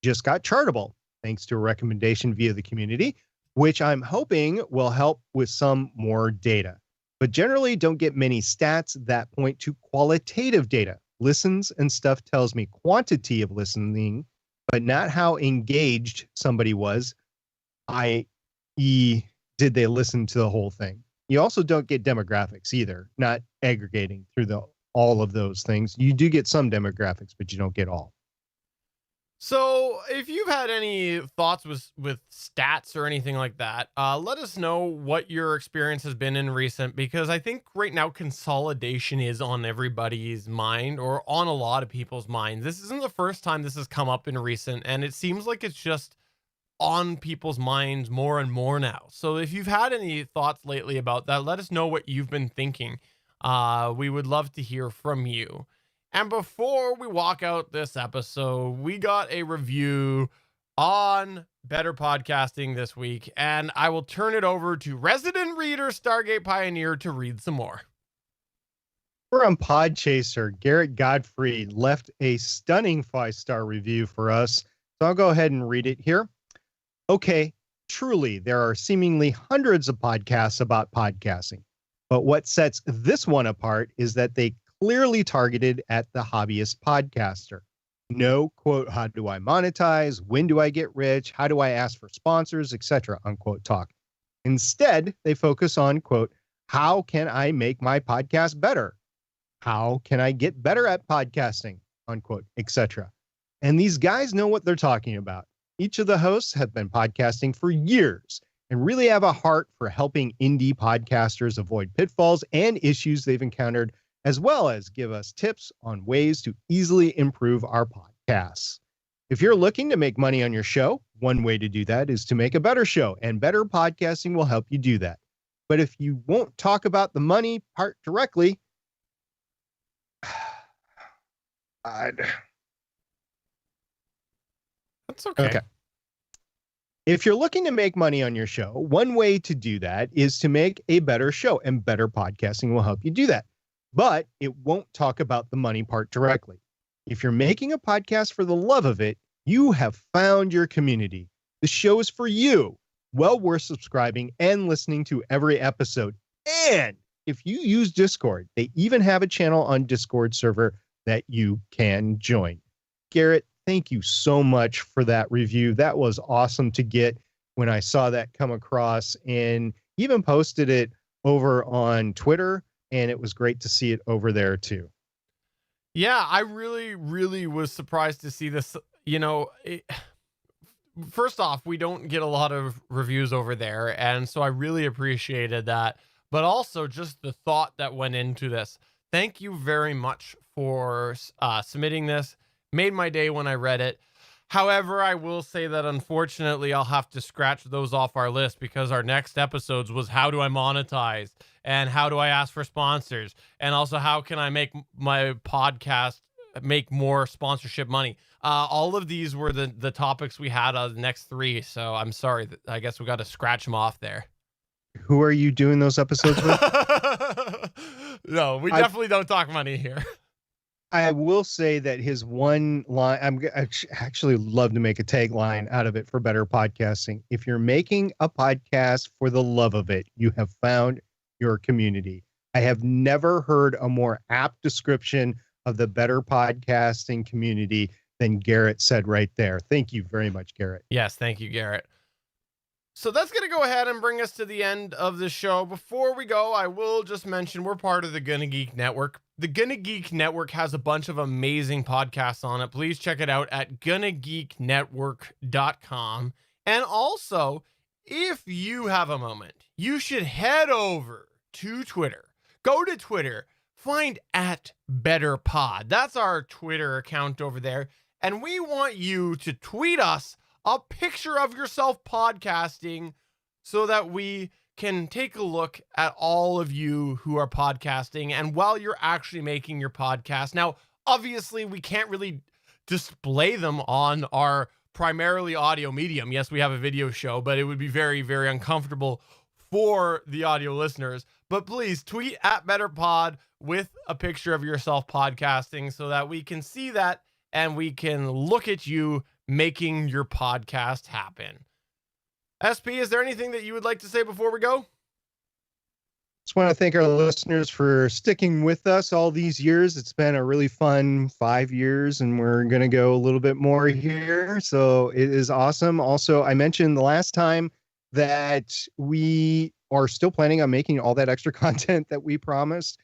Just got Chartable, thanks to a recommendation via the community, which I'm hoping will help with some more data. But generally don't get many stats that point to qualitative data. Listens and stuff tells me quantity of listening, but not how engaged somebody was, i.e., did they listen to the whole thing? You also don't get demographics either, not aggregating through all of those things. You do get some demographics, but you don't get all. So if you've had any thoughts with stats or anything like that, let us know what your experience has been in recent, because I think right now consolidation is on everybody's mind, or on a lot of people's minds. This isn't the first time this has come up in recent, and it seems like it's just on people's minds more and more now. So if you've had any thoughts lately about that, let us know what you've been thinking. We would love to hear from you. And before we walk out this episode, we got a review on Better Podcasting this week, and I will turn it over to resident reader Stargate Pioneer to read some more. From Podchaser, Garrett Godfrey left a stunning 5-star review for us, so I'll go ahead and read it here. Okay, truly, there are seemingly hundreds of podcasts about podcasting, but what sets this one apart is that they clearly targeted at the hobbyist podcaster. No, quote, how do I monetize? When do I get rich? How do I ask for sponsors, etc., unquote talk. Instead, they focus on, quote, how can I make my podcast better? How can I get better at podcasting, unquote, etc. And these guys know what they're talking about. Each of the hosts have been podcasting for years and really have a heart for helping indie podcasters avoid pitfalls and issues they've encountered, as well as give us tips on ways to easily improve our podcasts. If you're looking to make money on your show, one way to do that is to make a better show, and Better Podcasting will help you do that. But if you won't talk about the money part directly, that's okay. If you're looking to make money on your show, one way to do that is to make a better show, and Better Podcasting will help you do that. But it won't talk about the money part directly. If you're making a podcast for the love of it, you have found your community. The show is for you. Well worth subscribing and listening to every episode. And if you use Discord, they even have a channel on Discord server that you can join. Garrett, thank you so much for that review. That was awesome to get when I saw that come across, and even posted it over on Twitter. And it was great to see it over there too. Yeah, I really, really was surprised to see this. You know, first off, we don't get a lot of reviews over there, and so I really appreciated that. But also just the thought that went into this. Thank you very much for submitting this. Made my day when I read it. However, I will say that unfortunately I'll have to scratch those off our list because our next episodes was how do I monetize and how do I ask for sponsors and also how can I make my podcast make more sponsorship money. All of these were the topics we had on the next three, so I'm sorry. I guess we got to scratch them off there. Who are you doing those episodes with? No, we definitely don't talk money here. I will say that his one line, I actually love to make a tagline out of it for better podcasting. If you're making a podcast for the love of it, you have found your community. I have never heard a more apt description of the better podcasting community than Garrett said right there. Thank you very much, Garrett. Yes, thank you, Garrett. So that's going to go ahead and bring us to the end of the show. Before we go, I will just mention we're part of the Gonna Geek Network. The Gonna Geek Network has a bunch of amazing podcasts on it. Please check it out at gonnageeknetwork.com. And also, if you have a moment, you should head over to Twitter. Go to Twitter, find @BetterPod. That's our Twitter account over there. And we want you to tweet us a picture of yourself podcasting so that we can take a look at all of you who are podcasting and while you're actually making your podcast. Now, obviously, we can't really display them on our primarily audio medium. Yes, we have a video show, but it would be very, very uncomfortable for the audio listeners. But please tweet @BetterPod with a picture of yourself podcasting so that we can see that and we can look at you making your podcast happen. SP, is there anything that you would like to say before we go? Just want to thank our listeners for sticking with us all these years. It's been a really fun 5 years, and we're going to go a little bit more here. So it is awesome. Also, I mentioned the last time that we are still planning on making all that extra content that we promised.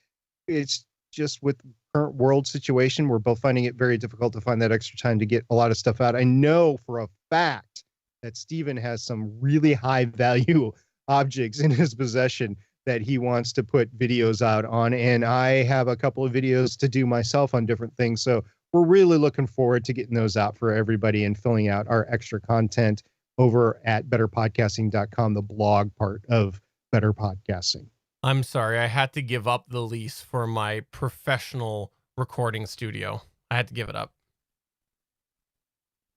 It's just with current world situation, we're both finding it very difficult to find that extra time to get a lot of stuff out. I know for a fact that Steven has some really high value objects in his possession that he wants to put videos out on. And I have a couple of videos to do myself on different things. So we're really looking forward to getting those out for everybody and filling out our extra content over at betterpodcasting.com, the blog part of Better Podcasting. I'm sorry, I had to give up the lease for my professional recording studio. I had to give it up.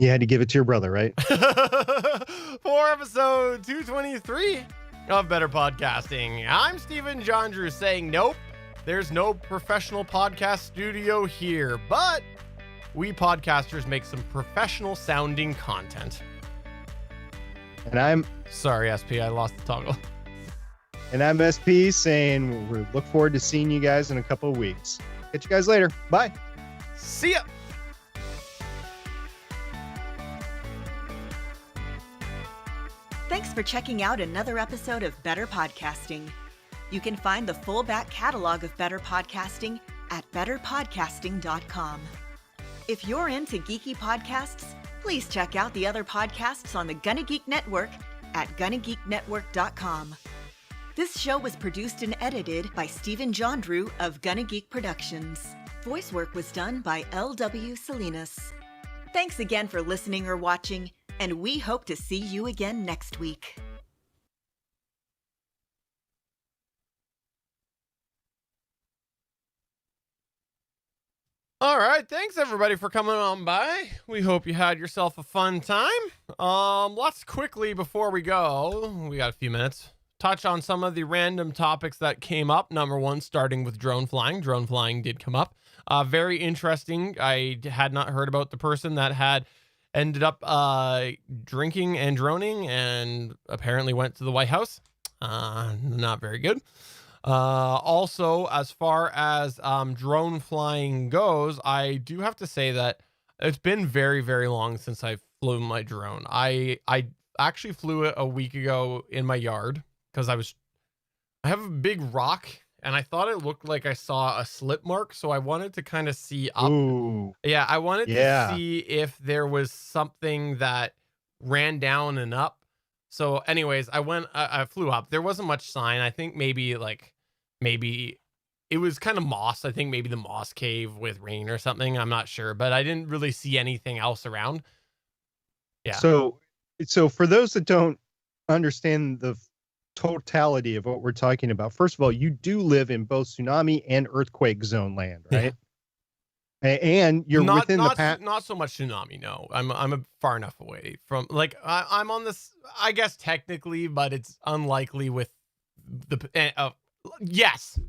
You had to give it to your brother, right? For episode 223 of Better Podcasting, I'm Stephen John Drew saying nope, there's no professional podcast studio here, but we podcasters make some professional sounding content. And I'm sorry, SP, I lost the toggle. And I'm SP saying we look forward to seeing you guys in a couple of weeks. Catch you guys later. Bye. See ya. Thanks for checking out another episode of Better Podcasting. You can find the full back catalog of Better Podcasting at betterpodcasting.com. If you're into geeky podcasts, please check out the other podcasts on the Gonna Geek Network at gonnageeknetwork.com. This show was produced and edited by Stephen John Drew of Gonna Geek Productions. Voice work was done by L.W. Salinas. Thanks again for listening or watching, and we hope to see you again next week. All right, thanks everybody for coming on by. We hope you had yourself a fun time. Let's quickly, before we go, we got a few minutes, touch on some of the random topics that came up. Number one, starting with drone flying. Drone flying did come up. Very interesting. I had not heard about the person that had ended up drinking and droning and apparently went to the White House. Not very good. Also, as far as drone flying goes, I do have to say that it's been very, very long since I've flown my drone. I actually flew it a week ago in my yard because I have a big rock and I thought it looked like I saw a slip mark. So I wanted to kind of see up. Ooh. Yeah, I wanted to see if there was something that ran down and up. So anyways, I flew up. There wasn't much sign. I think maybe it was kind of moss. I think maybe the moss cave with rain or something. I'm not sure, but I didn't really see anything else around. Yeah. So for those that don't understand the totality of what we're talking about, first of all, you do live in both tsunami and earthquake zone land, right? And you're within not so much tsunami. No, I'm far enough away from, like, I'm on this, I guess technically, but it's unlikely with the yes.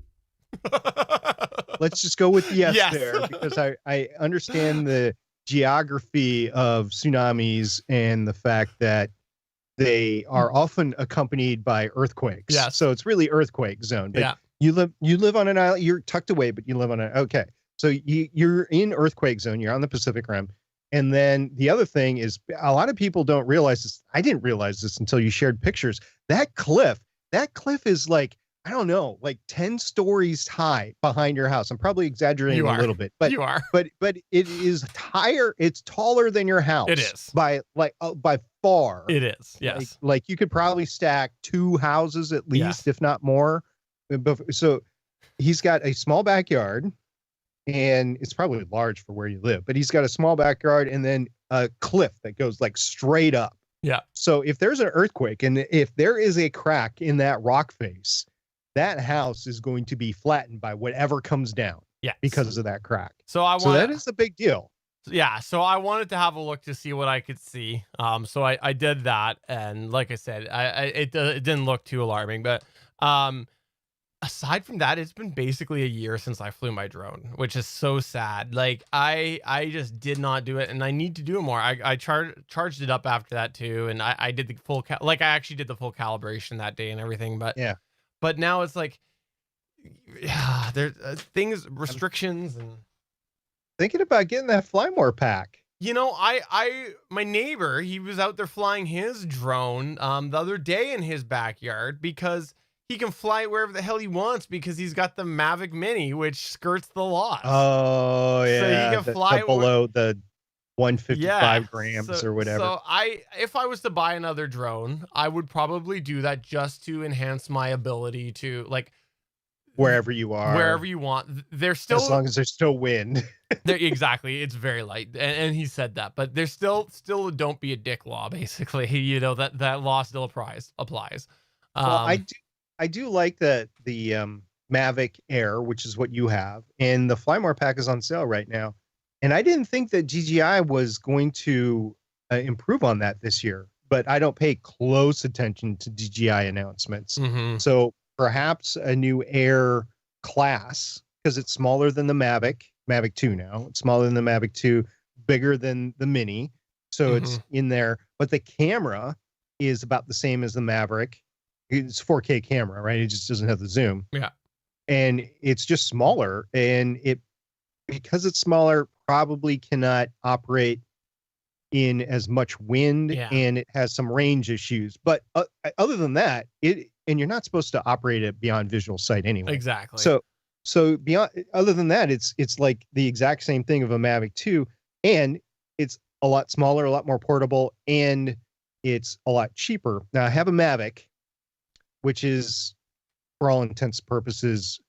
Let's just go with yes, Yes. there, because I understand the geography of tsunamis and the fact that they are often accompanied by earthquakes. Yes. So it's really earthquake zone. But Yeah. you live on an island. You're tucked away, but you live on okay. So you're in earthquake zone. You're on the Pacific Rim. And then the other thing is, a lot of people don't realize this. I didn't realize this until you shared pictures. That cliff is like, I don't know, like 10 stories high behind your house. I'm probably exaggerating a little bit, but you are. But it is higher. It's taller than your house. It is by far. It is. Yes. Like you could probably stack 2 houses at least, Yes. if not more. So he's got a small backyard, and it's probably large for where you live, but he's got a small backyard and then a cliff that goes like straight up. Yeah. So if there's an earthquake and if there is a crack in that rock face, that house is going to be flattened by whatever comes down. Yeah. Because of that crack. So that is a big deal. Yeah, so I wanted to have a look to see what I could see. So I did that, and like I said, it didn't look too alarming. But aside from that, it's been basically a year since I flew my drone, which is so sad. Like I just did not do it, and I need to do it more. I charged it up after that too, and I did the full I actually did the full calibration that day and everything. But yeah, but now it's like, yeah, there's things, restrictions, and thinking about getting that Fly More pack. You know, my neighbor, he was out there flying his drone the other day in his backyard because he can fly it wherever the hell he wants because he's got the Mavic Mini, which skirts the laws. Oh yeah, so he can fly below the 155 grams or whatever. So if I was to buy another drone, I would probably do that just to enhance my ability to, like, wherever you are, wherever you want. There's still, as long as there's still wind. Exactly, it's very light, and he said that, but there's still a don't be a dick law, basically. You know, that law still applies. Well, I do like that the Mavic Air, which is what you have, and the Fly More pack is on sale right now. And I didn't think that DJI was going to improve on that this year, but I don't pay close attention to DJI announcements. Mm-hmm. So perhaps a new Air class, because it's smaller than the Mavic 2 now. It's smaller than the Mavic 2, bigger than the Mini. So it's in there, but the camera is about the same as the Maverick. It's 4K camera, right? It just doesn't have the zoom. Yeah. And it's just smaller, and because it's smaller, probably cannot operate in as much wind, and it has some range issues. But other than that, and you're not supposed to operate it beyond visual sight anyway. Exactly. So beyond, other than that, it's like the exact same thing of a Mavic 2, and it's a lot smaller, a lot more portable, and it's a lot cheaper. Now I have a Mavic, which is, for all intents and purposes,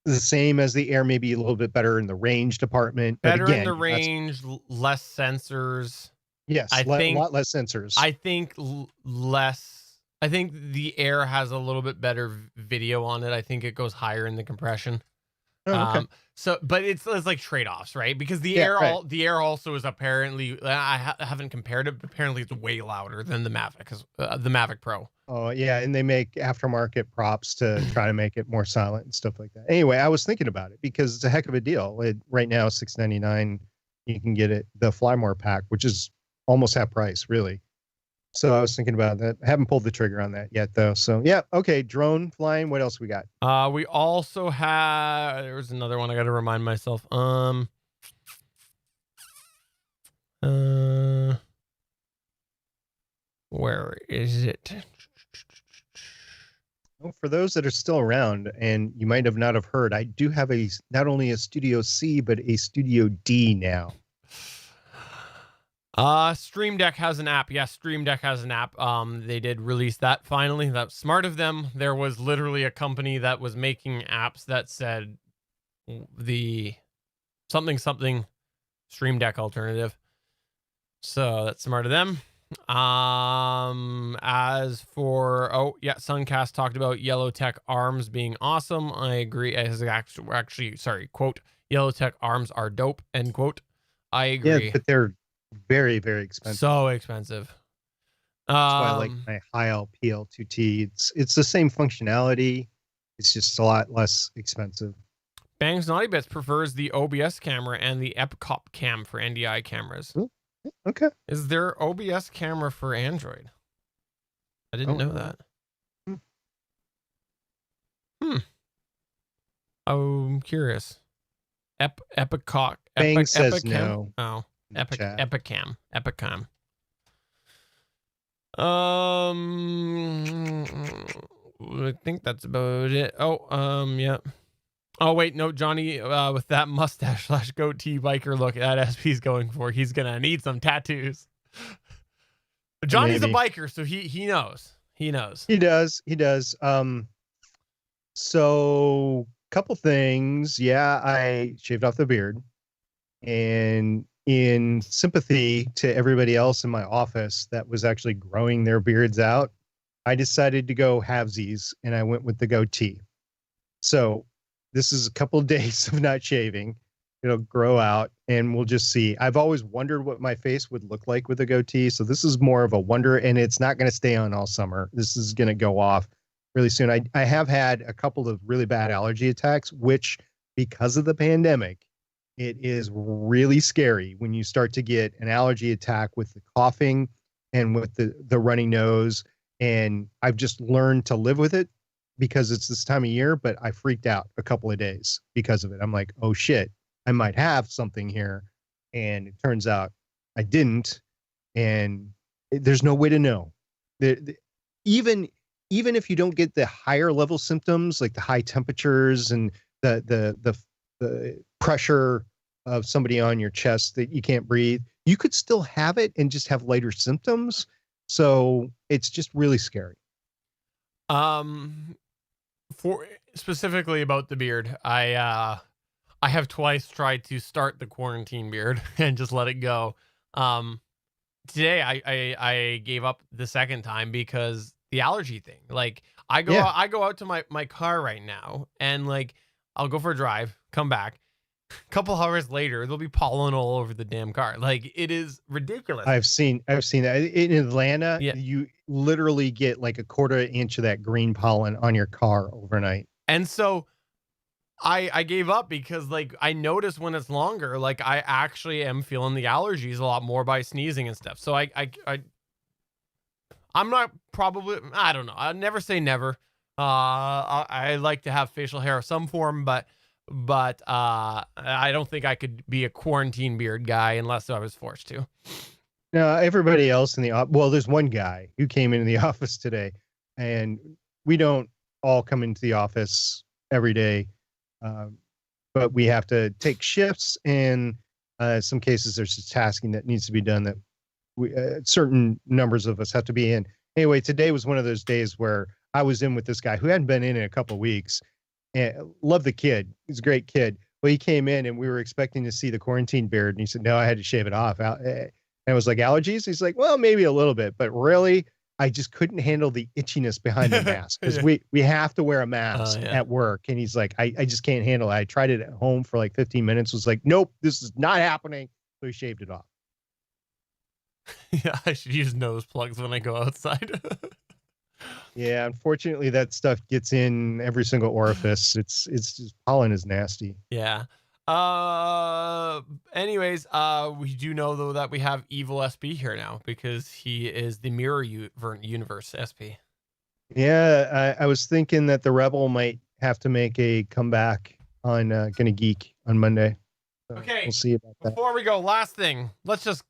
the same as the Air, maybe a little bit better in the range department. Better in the range, less sensors. Yes, I think a lot less sensors. I think less. I think the Air has a little bit better video on it. I think it goes higher in the compression. Oh, okay. But it's like trade-offs, right? Because the Air, the Air also is apparently, I haven't compared it, but apparently it's way louder than the Mavic, the Mavic Pro. Oh yeah, and they make aftermarket props to try to make it more silent and stuff like that. Anyway, I was thinking about it because it's a heck of a deal. Right now, $699, you can get the Fly More pack, which is almost half price, really. So I was thinking about that. I haven't pulled the trigger on that yet, though. So yeah, okay, drone flying. What else we got? We also have. There was another one I got to remind myself. Where is it? Well, for those that are still around, and you might have not have heard, I do have not only a Studio C but a Studio D now. Stream Deck has an app. Yes, Stream Deck has an app. They did release that finally. That's smart of them. There was literally a company that was making apps that said the something Stream Deck alternative. So that's smart of them. As for Suncast talked about Yellowtech arms being awesome. I agree. As actually, sorry, quote, Yellowtech arms are dope, end quote. I agree. Yeah, but they're very, very expensive. So expensive. That's why I like my Heil PL2T. It's the same functionality. It's just a lot less expensive. Bangs Naughty Bits prefers the OBS camera and the Epcot cam for NDI cameras. Ooh, okay. Is there OBS camera for Android? I didn't know that. I'm curious. Epicot. Bang says Epicam? no. Oh, Epicam. I think that's about it. Yeah. Oh wait, no, Johnny, with that mustache / goatee biker look that SP's going for, he's gonna need some tattoos. But Johnny's a biker, so he knows. He knows. He does. So couple things. Yeah, I shaved off the beard, and in sympathy to everybody else in my office that was actually growing their beards out, I decided to go halvesies, and I went with the goatee. So this is a couple of days of not shaving. It'll grow out, and we'll just see. I've always wondered what my face would look like with a goatee, so this is more of a wonder, and it's not going to stay on all summer. This is going to go off really soon. I have had a couple of really bad allergy attacks, which, because of the pandemic, it is really scary when you start to get an allergy attack with the coughing and with the runny nose. And I've just learned to live with it because it's this time of year, but I freaked out a couple of days because of it. I'm like, oh shit, I might have something here. And it turns out I didn't. And there's no way to know. Even if you don't get the higher level symptoms, like the high temperatures and the pressure of somebody on your chest that you can't breathe, you could still have it and just have lighter symptoms. So it's just really scary. For specifically about the beard, I have twice tried to start the quarantine beard and just let it go. Today I gave up the second time because the allergy thing. Like I go out to my car right now, and like I'll go for a drive, come back. A couple hours later, there'll be pollen all over the damn car. Like, it is ridiculous. I've seen that in Atlanta. Yeah. You literally get like a quarter inch of that green pollen on your car overnight. And so I gave up because like I notice when it's longer, like I actually am feeling the allergies a lot more by sneezing and stuff. So I'm not probably, I don't know. I'll never say never. I like to have facial hair of some form, but I don't think I could be a quarantine beard guy unless I was forced to. No, everybody else in the well, there's one guy who came into the office today, and we don't all come into the office every day, but we have to take shifts, and some cases there's just tasking that needs to be done that we certain numbers of us have to be in. Anyway, today was one of those days where I was in with this guy who hadn't been in a couple of weeks. And love the kid. He's a great kid. Well, he came in and we were expecting to see the quarantine beard. And he said, no, I had to shave it off. And I was like, allergies? He's like, well, maybe a little bit. But really, I just couldn't handle the itchiness behind the mask. Because we have to wear a mask at work. And he's like, I just can't handle it. I tried it at home for like 15 minutes. Was like, nope, this is not happening. So he shaved it off. Yeah, I should use nose plugs when I go outside. Yeah, unfortunately, that stuff gets in every single orifice. It's just pollen is nasty. Yeah. Anyways, we do know though that we have Evil SP here now because he is the Mirror Universe SP. Yeah, I was thinking that the Rebel might have to make a comeback on Gonna Geek on Monday. So okay, we'll see about that. Before we go, last thing, let's just.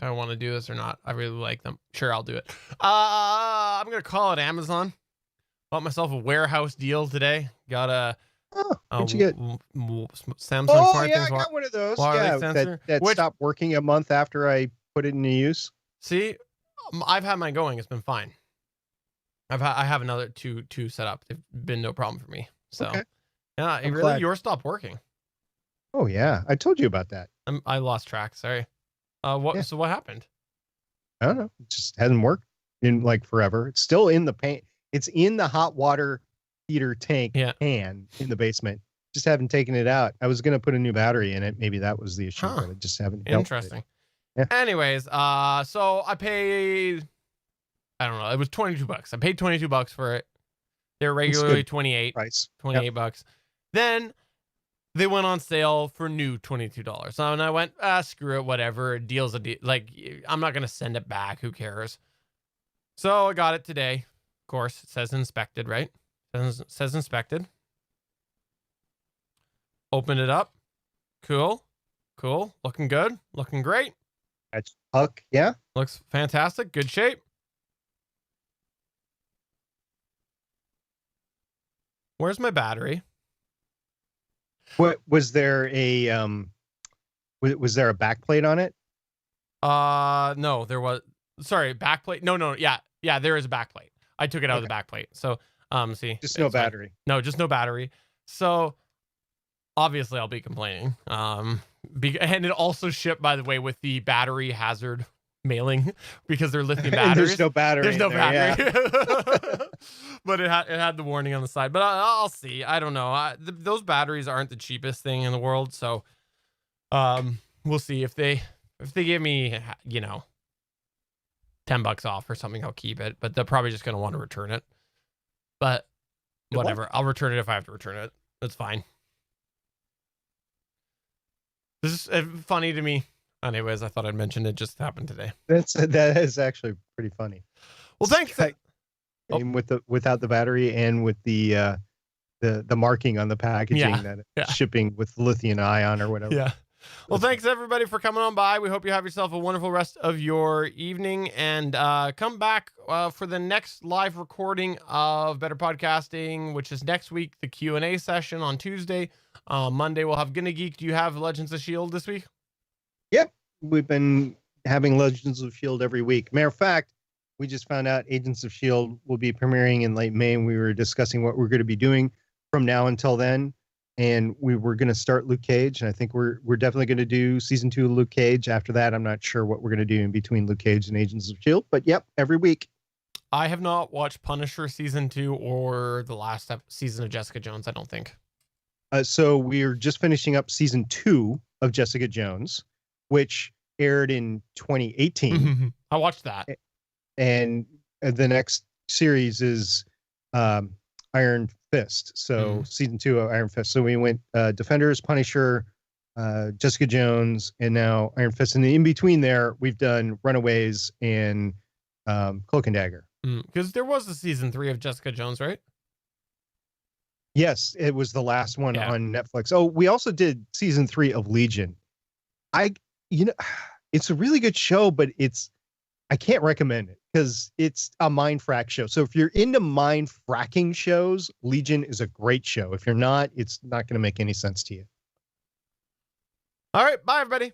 I want to do this or not. I really like them. Sure, I'll do it. I'm gonna call it Amazon. Bought myself a warehouse deal today. Got a what'd you get? Samsung Smart Things. I got one of those. Yeah, that stopped working a month after I put it into use. See, I've had mine going. It's been fine. I have another two set up. They've been no problem for me. So yeah, yours stopped working. Oh yeah, I told you about that. I lost track. Sorry. What? Yeah. So what happened? I don't know. It just hasn't worked in like forever. It's still in the paint. It's in the hot water heater tank can in the basement. Just haven't taken it out. I was going to put a new battery in it. Maybe that was the issue, but I just haven't. Interesting. Yeah. Anyways, so I paid, I don't know, it was $22. I paid $22 for it. They're regularly $28 bucks. Then they went on sale for new $22. And I went, screw it, whatever. Deal's a deal. Like, I'm not going to send it back. Who cares? So I got it today. Of course, it says inspected, right? It says inspected. Opened it up. Cool. Looking good. Looking great. That's Huck. Yeah. Looks fantastic. Good shape. Where's my battery? What was there a was there a backplate on it? No, there was. Sorry, backplate. No. Yeah, there is a backplate. I took it out of the backplate. So, see, just no battery. No, just no battery. So, obviously, I'll be complaining. And it also shipped, by the way, with the battery hazard mailing because they're lithium batteries. There's no battery. There's no battery. Yeah. But it had the warning on the side. But I'll see. I don't know. Those batteries aren't the cheapest thing in the world. So we'll see if they give me, $10 off or something, I'll keep it. But they're probably just going to want to return it. But whatever. I'll return it if I have to return it. That's fine. This is funny to me. Anyways, I thought I'd mention it. Just happened today. That is actually pretty funny. Well, thanks. Without the battery and with the marking on the packaging that it's shipping with lithium ion or whatever. Yeah. Well, thanks everybody for coming on by. We hope you have yourself a wonderful rest of your evening, and come back for the next live recording of Better Podcasting, which is next week. The Q&A session on Tuesday. Monday we'll have Gonna Geek. Do you have Legends of S.H.I.E.L.D. this week? Yep, we've been having Legends of S.H.I.E.L.D. every week. Matter of fact, we just found out Agents of S.H.I.E.L.D. will be premiering in late May, and we were discussing what we're going to be doing from now until then. And we were going to start Luke Cage, and I think we're definitely going to do season 2 of Luke Cage. After that, I'm not sure what we're going to do in between Luke Cage and Agents of S.H.I.E.L.D., but yep, every week. I have not watched Punisher season 2 or the last season of Jessica Jones, I don't think. So we're just finishing up season 2 of Jessica Jones, which aired in 2018. I watched that. And the next series is Iron Fist. So season 2 of Iron Fist. So we went Defenders, Punisher, Jessica Jones, and now Iron Fist. And in between there, we've done Runaways and Cloak and Dagger. Because there was a season 3 of Jessica Jones, right? Yes, it was the last one on Netflix. Oh, we also did season 3 of Legion. It's a really good show, but I can't recommend it because it's a mind frack show. So if you're into mind fracking shows, Legion is a great show. If you're not, it's not going to make any sense to you. All right. Bye, everybody.